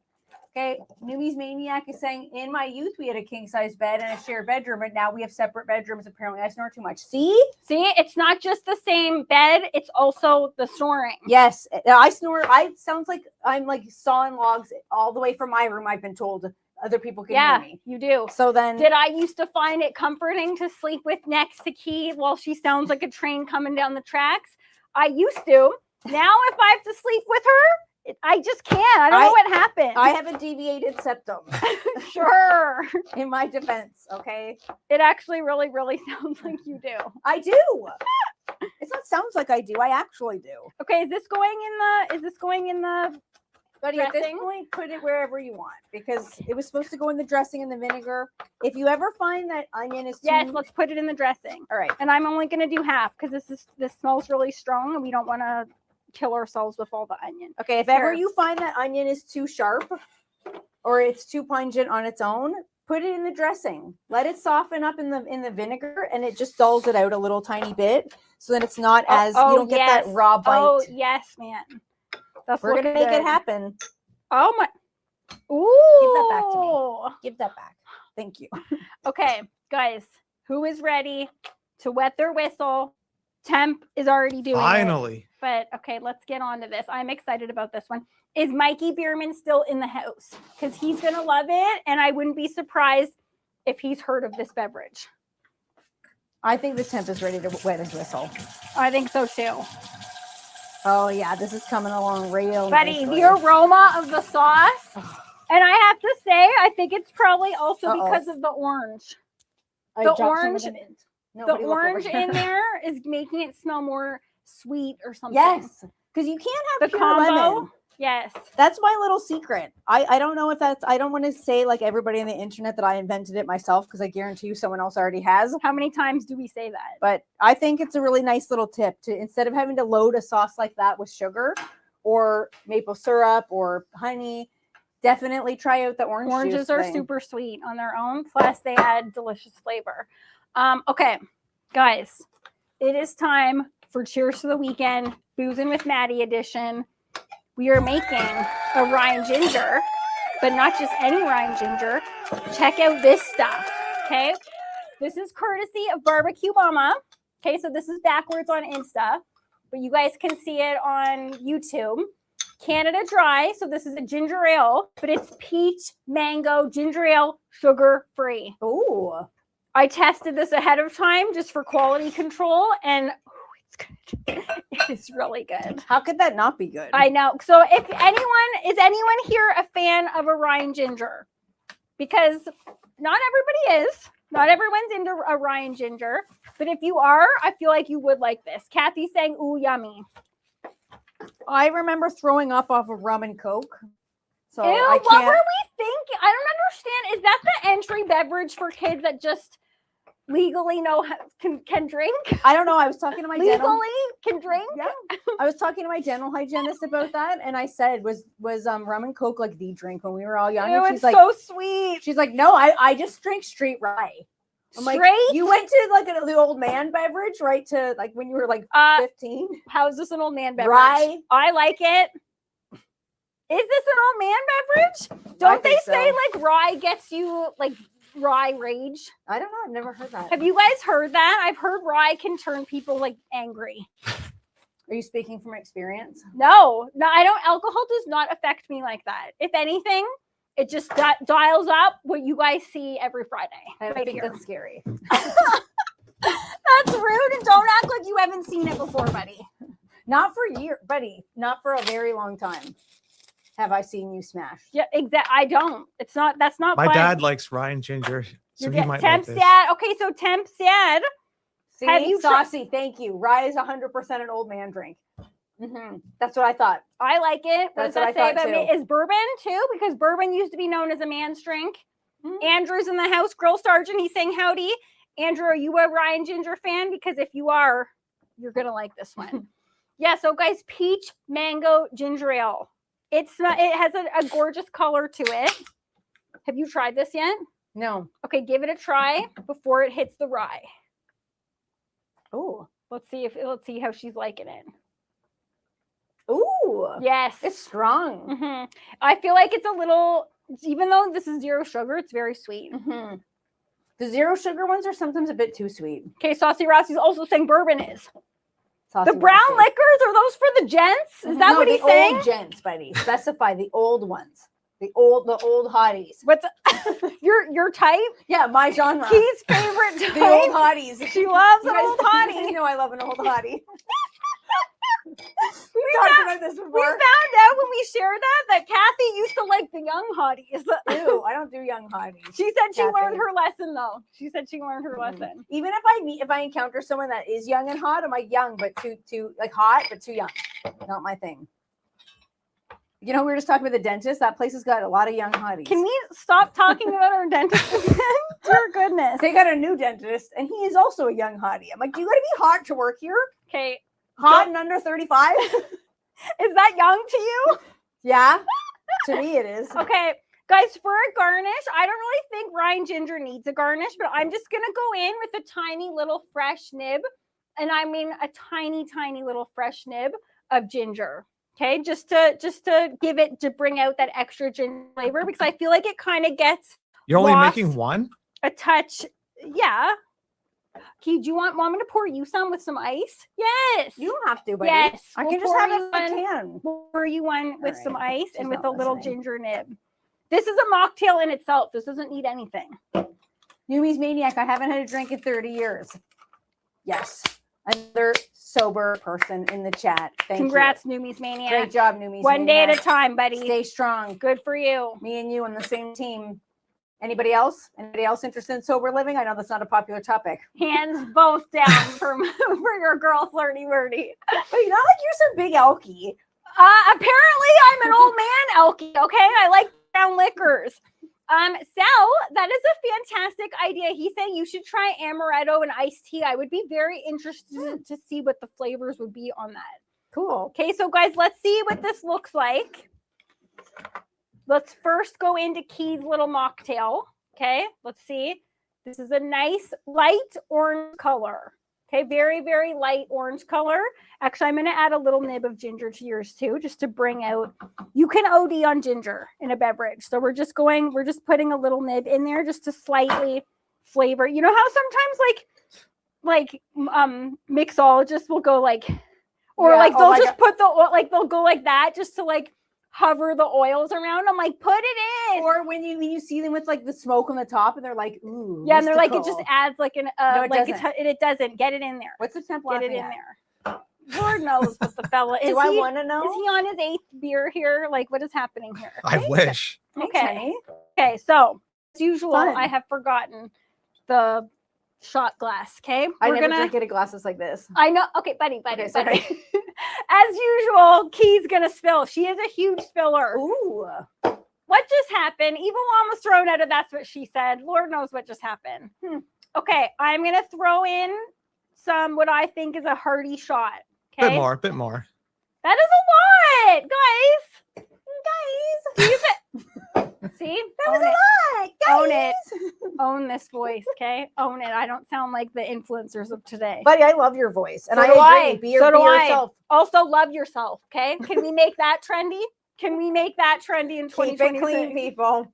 Okay, Newbie's Maniac is saying, in my youth, we had a king-size bed and a shared bedroom, but now we have separate bedrooms. Apparently, I snore too much. See, it's not just the same bed. It's also the snoring. Yes, I snore. Sounds like I'm like sawing logs all the way from my room. I've been told other people can hear me. You do. So then, did I used to find it comforting to sleep with next to Key while she sounds like a train coming down the tracks? I used to. Now, if I have to sleep with her, I just can't. I don't know what happened. I have a deviated septum. Sure. In my defense, okay? It actually really, really sounds like you do. I do. It's not sounds like I do. I actually do. Okay, is this going in the Buddy, dressing? at this point, put it wherever you want because it was supposed to go in the dressing and the vinegar. If you ever find that onion is too... Yes, let's put it in the dressing. All right. And I'm only going to do half because this smells really strong and we don't want to kill ourselves with all the onion. Okay, if ever you find that onion is too sharp or it's too pungent on its own, put it in the dressing. Let it soften up in the vinegar and it just dulls it out a little tiny bit so that it's not as you don't get that raw bite. Oh, yes, man. We're going to make it happen. Oh my. Ooh. Give that back to me. Give that back. Thank you. Okay, guys, who is ready to wet their whistle? Temp is already doing Finally. it. But okay, let's get on to this. I'm excited about this one. Is Mikey Bierman still in the house? Because he's going to love it. And I wouldn't be surprised if he's heard of this beverage. I think the temp is ready to wet his whistle. I think so too. Oh, yeah, this is coming along real Buddy, nicely. the aroma of the sauce. And I have to say, I think it's probably also because of the orange. The orange in there is making it smell more sweet or something. Yes, because you can't have the pure combo. lemon. Yes. That's my little secret. I don't know if that's, I don't want to say like everybody on the internet that I invented it myself because I guarantee you someone else already has. How many times do we say that? But I think it's a really nice little tip to, instead of having to load a sauce like that with sugar or maple syrup or honey, definitely try out the orange juice. Oranges are super sweet on their own. Plus they add delicious flavor. Okay, guys, it is time for Cheers to the Weekend Boozing with Maddie edition. We are making a Ryan ginger, but not just any Ryan ginger. Check out this stuff, okay? This is courtesy of BBQ Bunker. Okay, so this is backwards on Insta, but you guys can see it on YouTube. Canada Dry, so this is a ginger ale, but it's peach, mango, ginger ale, sugar-free. Oh, I tested this ahead of time just for quality control, and it's good. It's really good. how could that not be good? I know. So if anyone here a fan of a Ryan ginger? Because not everybody is. Not everyone's into a Ryan ginger. But if you are, I feel like you would like this. Kathy's saying, ooh, yummy. I remember throwing up off of rum and Coke. So Ew, I what can't. were we thinking? I don't understand. Is that the entry beverage for kids that just legally can drink? I don't know. I was talking to my dental. Legally can drink? Yeah, I was talking to my dental hygienist about that, and I said, "Was rum and Coke like the drink when we were all young?" Ew, And it's she's like, so sweet. "She's like, no, I just drink straight rye." I'm like, Straight? you went to like the old man beverage, right? To like when you were like 15. How is this an old man beverage? Rye. I like it. Is this an old man beverage? Don't they think say so. like rye gets you like rye rage? I don't know. I've never heard that. Have you guys heard that? I've heard rye can turn people like angry. Are you speaking from experience? No, I don't. Alcohol does not affect me like that. If anything, it just dials up what you guys see every Friday. I right think here. that's scary. That's rude, and don't act like you haven't seen it before, buddy. Not for years, buddy. Not for a very long time. Have I seen you smash? Yeah, exactly. I don't. It's not. That's not. My fun. dad likes Ryan ginger, so he might like Temp's this. dad. Okay, so Temp's dad. See, Have you saucy. Thank you. Rye is 100% an old man drink. That's what I thought. I like it. What That's does what that I say thought about me? too. Is bourbon too? Because bourbon used to be known as a man's drink. Mhm. Andrew's in the house. Grill Sergeant. He's saying howdy. Andrew, are you a Ryan Ginger fan? Because if you are, you're gonna like this one. Yeah. So guys, peach mango ginger ale. It's not. It has a gorgeous color to it. Have you tried this yet? No. Okay, give it a try before it hits the rye. Oh. Let's see how she's liking it. Ooh. Yes. It's strong. Mhm. I feel like it's a little, even though this is zero sugar, it's very sweet. The zero sugar ones are sometimes a bit too sweet. Okay, Saucy Rossi's also saying bourbon is. Saucy The brown Rossi. liquors, are those for the gents? Is that No, what he's the saying? old gents, buddy. Specify the old ones. The old hotties. What's your type? Yeah, my genre. Key's favorite type. The old hotties. She loves You an guys- old You hottie. guys know I love an old hottie. We We talked found, about this we before. found out when we shared that Kathy used to like the young hotties. Ew, I don't do young hotties. She said she Kathy. learned her lesson though. She said she learned her lesson. Even if I encounter someone that is young and hot, I'm like young but too like hot but too young. Not my thing. You know, we were just talking about the dentist. That place has got a lot of young hotties. Can we stop talking about our dentist again? Dear goodness. They got a new dentist, and he is also a young hottie. I'm like, do you got to be hot to work here? Okay. Hot and under 35? Is that young to you? Yeah, to me it is. Okay. Guys, for a garnish, I don't really think Ryan Ginger needs a garnish, but I'm just going to go in with a tiny little fresh nib. And I mean a tiny, tiny little fresh nib of ginger. Okay, just to give it, to bring out that extra ginger flavor, because I feel like it kind of gets You're only lost making one? a touch. Yeah. Okay, do you want me to pour you some with some ice? Yes. You don't have to, buddy. Yes. I we'll can just pour have you a one. can. We'll pour you one with some right. ice and She's with a not little listening. ginger nib. This is a mocktail in itself. This doesn't need anything. Yumi's Maniac. I haven't had a drink in 30 years. Yes. Another sober person in the chat. Thank Congrats, you. Noomies Mania. Great job, Numies. One day at Maniac. a time, buddy. Stay strong. Good for you. Me and you on the same team. Anybody else? Anybody else interested in sober living? I know that's not a popular topic. Hands both down for your girl, Flirty Wordy. But you're not like you're some big elky. Apparently, I'm an old man, Elkie. Okay, I like brown liquors. Sal, that is a fantastic idea. He's saying you should try amaretto and iced tea. I would be very interested to see what the flavors would be on that. Cool. Okay, so guys, let's see what this looks like. Let's first go into Key's little mocktail. Okay, let's see. This is a nice light orange color. Okay, very, very light orange color. Actually, I'm going to add a little nib of ginger to yours too, just to bring out, you can OD on ginger in a beverage. So we're just putting a little nib in there just to slightly flavor. You know how sometimes mixologists will go like, or Yeah, like oh they'll my just put they'll go like that just to like hover the oils around. I'm like, put it in. Or when you see them with like the smoke on the top and they're like, ooh. Yeah, and they're like, it just mystical. adds like an No, it like doesn't. it doesn't. Get it in there. What's the temp Get it laughing in at? there. Lord knows what the fella is. Do I want to know? Is he on his 8th beer here? Like, what is happening here? I wish. Thanks, Okay. honey. Okay, so as usual, Fun. I have forgotten the shot glass. Okay, I never drink out of glasses like this. I know. Okay, buddy. Okay, sorry. As usual, Key's gonna spill. She is a huge spiller. Ooh. What just happened? Evil Mom was thrown out of That's What She Said. Lord knows what just happened. Okay, I'm gonna throw in some what I think is a hearty shot. Okay, Bit more. that is a lot, guys. See, That was own it. a lot. Own guys. it. Own this voice, okay? Own it. I don't sound like the influencers of today. Buddy, I love your voice. And So I do agree. I. Be, So be do I. yourself. Also, love yourself, okay? Can we make that trendy? Can we make that trendy in Keep 2026? it clean, people.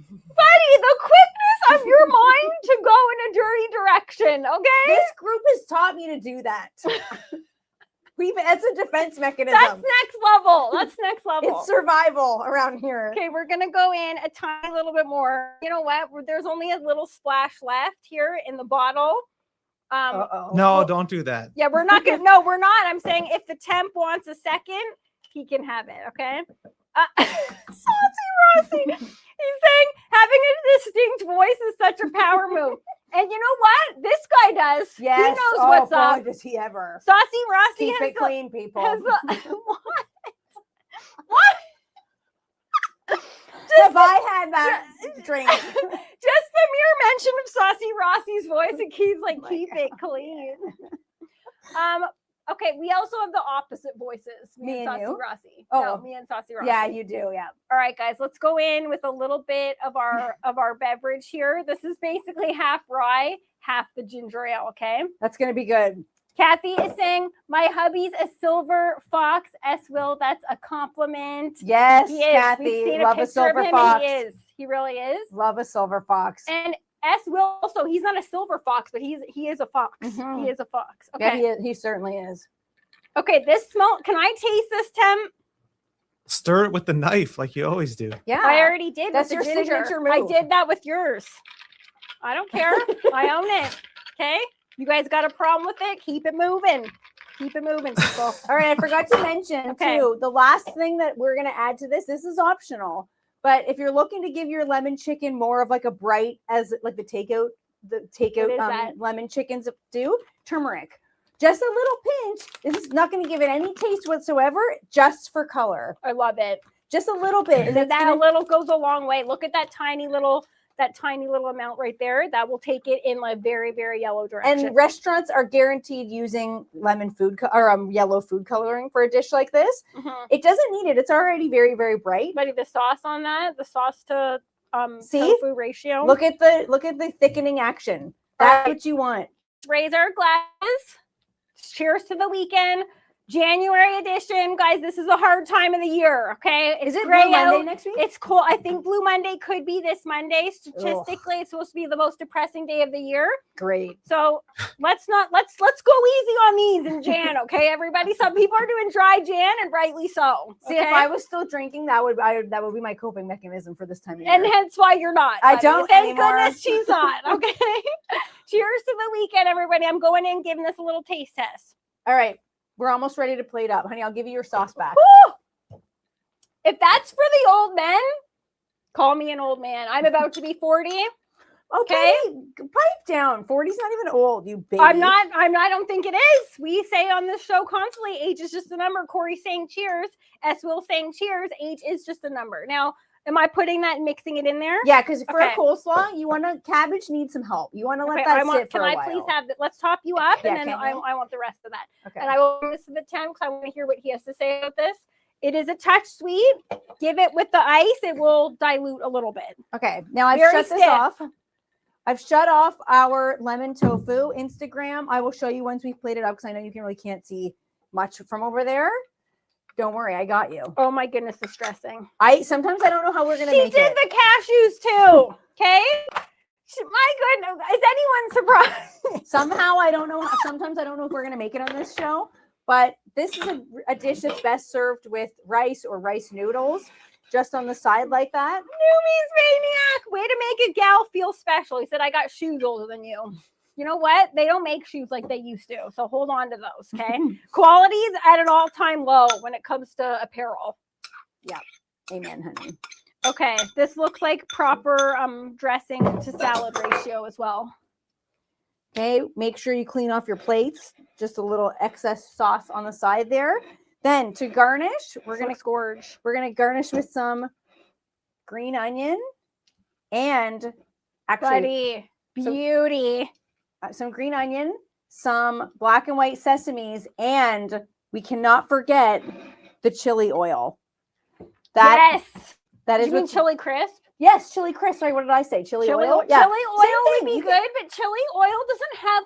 Buddy, the quickness of your mind to go in a dirty direction, okay? This group has taught me to do that. That's a defense mechanism. That's next level. That's next level. It's survival around here. Okay, we're gonna go in a tiny little bit more. You know what? There's only a little splash left here in the bottle. Uh-oh. No, don't do that. Yeah, we're not gonna. No, we're not. I'm saying if the temp wants a second, he can have it. Okay. Saucy Rossi. He's saying having a distinct voice is such a power move. And you know what? This guy does. Yes. He knows what's boy, up. does he ever. Saucy Rossi Keep has it clean, people. what? If I had that drink. Just the mere mention of Saucy Rossi's voice, and Keith's like, Oh my keep it clean. Okay, we also have the opposite voices. Me and Saucy you? Rossi. Oh. No, me and Saucy Rossi. Yeah, you do. Yeah. All right, guys, let's go in with a little bit of our beverage here. This is basically half rye, half the ginger ale. Okay. That's going to be good. Kathy is saying, my hubby's a silver fox. Will, that's a compliment. Yes, He is. Kathy. We've seen Love a a picture of silver him, fox. and he is. He really is. Love a silver fox. And Will also, he's not a silver fox, but he is a fox. Mhm. He is a fox. Okay. Yeah, he certainly is. Okay, this smell. Can I taste this, Tem? Stir it with the knife like you always do. Yeah. I already did. That's with the your ginger. signature I move. did that with yours. I don't care. I own it. Okay. You guys got a problem with it? Keep it moving. Keep it moving, people. All right, I forgot to mention Okay. too, the last thing that we're going to add to this is optional, but if you're looking to give your lemon chicken more of like a bright, as like the takeout What is that? lemon chickens do, turmeric. Just a little pinch. This is not going to give it any taste whatsoever, just for color. I love it. Just a little bit. And That that's gonna- little goes a long way. Look at that tiny little amount right there. That will take it in like very, very yellow direction. and restaurants are guaranteed using lemon food or yellow food coloring for a dish like this. Mhm. It doesn't need it. It's already very, very bright. Buddy, the sauce on that, the sauce to See? tofu ratio. Look at the thickening action. That's Right. what you want. Raise our glasses. Cheers to the weekend. January edition. Guys, this is a hard time of the year, okay? It's Is it gray Blue Monday out. next week? It's cool. I think Blue Monday could be this Monday. Statistically, it's supposed to be the most depressing day of the year. Great. So let's go easy on these in Jan, okay, everybody? Some people are doing dry Jan, and rightly so. See, if okay? I was still drinking, that would be my coping mechanism for this time of year. And hence why you're not. I buddy. don't Thank anymore. goodness she's not. Okay. Cheers to the weekend, everybody. I'm going in giving this a little taste test. All right, we're almost ready to plate up, honey. I'll give you your sauce back. Woo! If that's for the old men, call me an old man. I'm about to be 40. Okay, pipe down. 40's not even old, you baby. I'm not. I don't think it is. We say on this show constantly, age is just a number. Corey saying cheers. Will saying cheers. Age is just a number. Now, am I putting that and mixing it in there? Yeah, because for Okay. a coleslaw, you want to cabbage needs some help. You want to let Okay, that sit for can a I while. please have that? Let's top you up, Yeah, and then can you? I want the rest of that. Okay. And I will bring this to the 10 because I want to hear what he has to say about this. It is a touch sweet. Give it with the ice. It will dilute a little bit. Okay, now I've Very shut this stiff. off. I've shut off our lemon tofu Instagram. I will show you once we've played it up because I know you really can't see much from over there. Don't worry, I got you. Oh my goodness, the stressing. Sometimes I don't know how we're gonna She make did it. the cashews too. Okay. My goodness, is anyone surprised? Somehow I don't know. Sometimes I don't know if we're gonna make it on this show. But this is a dish that's best served with rice or rice noodles, just on the side like that. Newbie's Maniac. Way to make a gal feel special. He said, I got shoes older than you. You know what? They don't make shoes like they used to. So hold on to those, okay? Quality is at an all-time low when it comes to apparel. Yeah. Amen, honey. Okay. This looks like proper dressing to salad ratio as well. Okay, make sure you clean off your plates. Just a little excess sauce on the side there. Then to garnish, we're gonna garnish with some green onion and actually beauty. Some green onion, some black and white sesames, and we cannot forget the chili oil. That is you mean chili crisp? Yes, chili crisp. Sorry, what did I say? Chili oil? Yeah. Chili oil Same would be thing. good, but chili oil doesn't have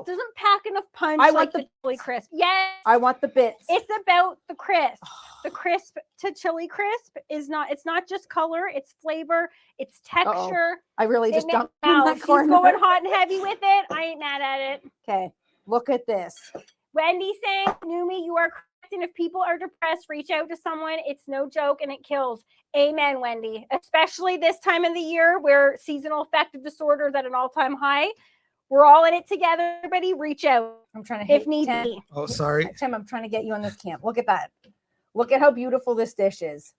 doesn't pack enough punch like the chili crisp. Yes. I want the bits. It's about the crisp. The crisp to chili crisp is not, it's not just color, it's flavor, it's texture. I really just don't know. She's going hot and heavy with it. I ain't mad at it. Okay, look at this. Wendy saying, Numi, you are correct. And if people are depressed, reach out to someone. It's no joke and it kills. Amen, Wendy. Especially this time of the year where seasonal affective disorder is at an all-time high. We're all in it together. Everybody reach out. I'm trying to if need be. Oh, sorry. Tim, I'm trying to get you on this camp. Look at that. Look at how beautiful this dish is.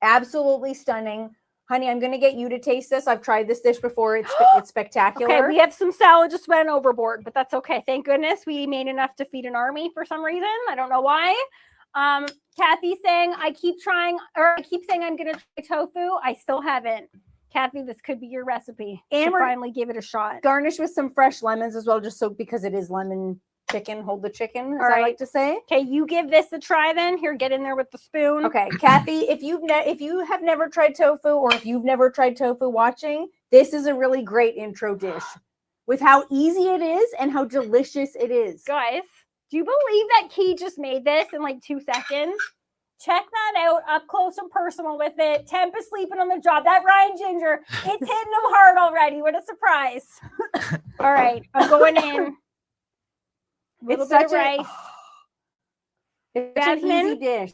Absolutely stunning. Honey, I'm going to get you to taste this. I've tried this dish before. It's spectacular. Okay, we have some salad just went overboard, but that's okay. Thank goodness we made enough to feed an army for some reason. I don't know why. Kathy saying, I keep saying I'm going to try tofu. I still haven't. Kathy, this could be your recipe. And we're finally give it a shot. Garnish with some fresh lemons as well, just so because it is lemon chicken. Hold the chicken, as I like to say. Okay, you give this a try then. Here, get in there with the spoon. Okay, Kathy, if you have never tried tofu, or if you've never tried tofu watching, this is a really great intro dish with how easy it is and how delicious it is. Guys, do you believe that Key just made this in like 2 seconds? Check that out up close and personal with it. Temp is sleeping on the job. That Ryan Ginger, it's hitting him hard already. What a surprise. All right, I'm going in. It's such rice. It's an easy dish.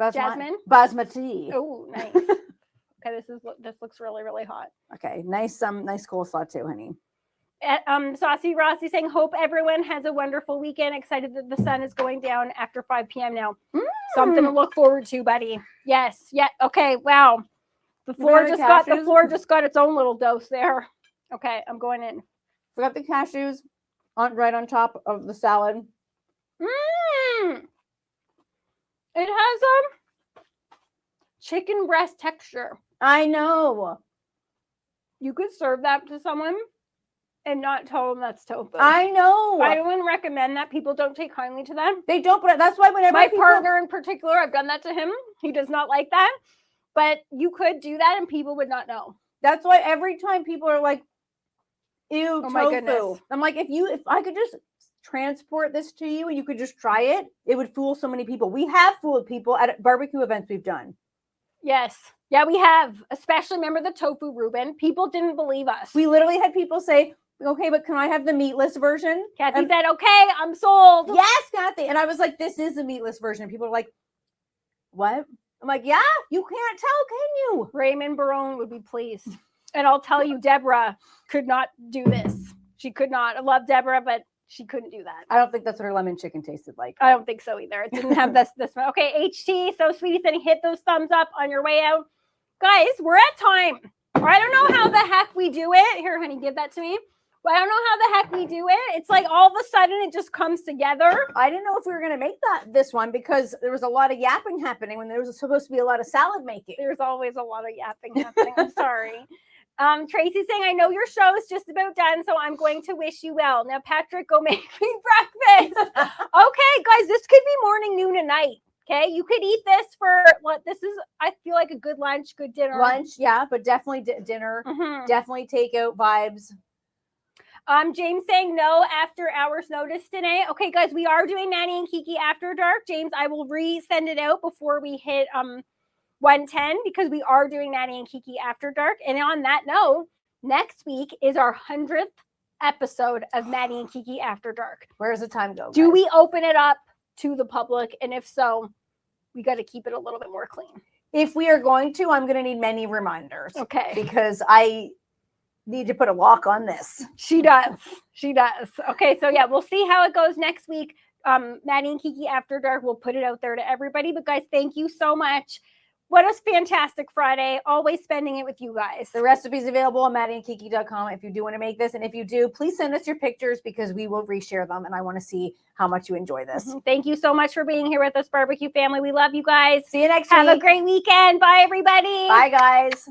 Jasmine? Basmati. Oh, nice. Okay, this looks really, really hot. Okay, nice coleslaw too, honey. Saucy Rossi saying, hope everyone has a wonderful weekend. Excited that the sun is going down after 5 p.m. now. Something to look forward to, buddy. Yes. Yeah. Okay. Wow. The floor just got its own little dose there. Okay, I'm going in. Forgot the cashews right on top of the salad. It has chicken breast texture. I know. You could serve that to someone and not tell them that's tofu. I know. I wouldn't recommend that. People don't take kindly to them. They don't, but that's why whenever my partner in particular, I've done that to him. He does not like that. But you could do that and people would not know. That's why every time people are like, ew, tofu. My goodness. I'm like, if I could just transport this to you and you could just try it, it would fool so many people. We have fooled people at barbecue events we've done. Yes. Yeah, we have. Especially, remember the tofu Reuben? People didn't believe us. We literally had people say, okay, but can I have the meatless version? Kathy said, okay, I'm sold. Yes, Kathy. And I was like, this is the meatless version. People are like, what? I'm like, yeah, you can't tell, can you? Raymond Barone would be pleased. And I'll tell you, Debra could not do this. She could not. I love Debra, but she couldn't do that. I don't think that's what her lemon chicken tasted like. I don't think so either. It didn't have this. Okay, HT, so sweetie said hit those thumbs up on your way out. Guys, we're at time. I don't know how the heck we do it. Here, honey, give that to me. But I don't know how the heck we do it. It's like all of a sudden it just comes together. I didn't know if we were going to make this one because there was a lot of yapping happening when there was supposed to be a lot of salad making. There's always a lot of yapping happening. I'm sorry. Tracy's saying, I know your show is just about done, so I'm going to wish you well. Now, Patrick, go make me breakfast. Okay, guys, this could be morning, noon, and night. Okay, you could eat this for what this is. I feel like a good lunch, good dinner. Lunch, yeah, but definitely dinner. Mhm. Definitely takeout vibes. James saying no after hours notice today. Okay, guys, we are doing Maddie and Kiki after dark. James, I will resend it out before we hit 110 because we are doing Maddie and Kiki after dark. And on that note, next week is our 100th episode of Maddie and Kiki after dark. Where does the time go? Do guys? we open it up to the public? And if so, we got to keep it a little bit more clean. If we are going to, I'm going to need many reminders. Okay. Because I need to put a lock on this. She does. She does. Okay, so yeah, we'll see how it goes next week. Maddie and Kiki after dark. We'll put it out there to everybody. But guys, thank you so much. What a fantastic Friday. Always spending it with you guys. The recipe is available on maddieandkiki.com if you do want to make this. And if you do, please send us your pictures because we will reshare them. And I want to see how much you enjoy this. Thank you so much for being here with us, barbecue family. We love you guys. See you next Have week. a great weekend. Bye, everybody. Bye, guys.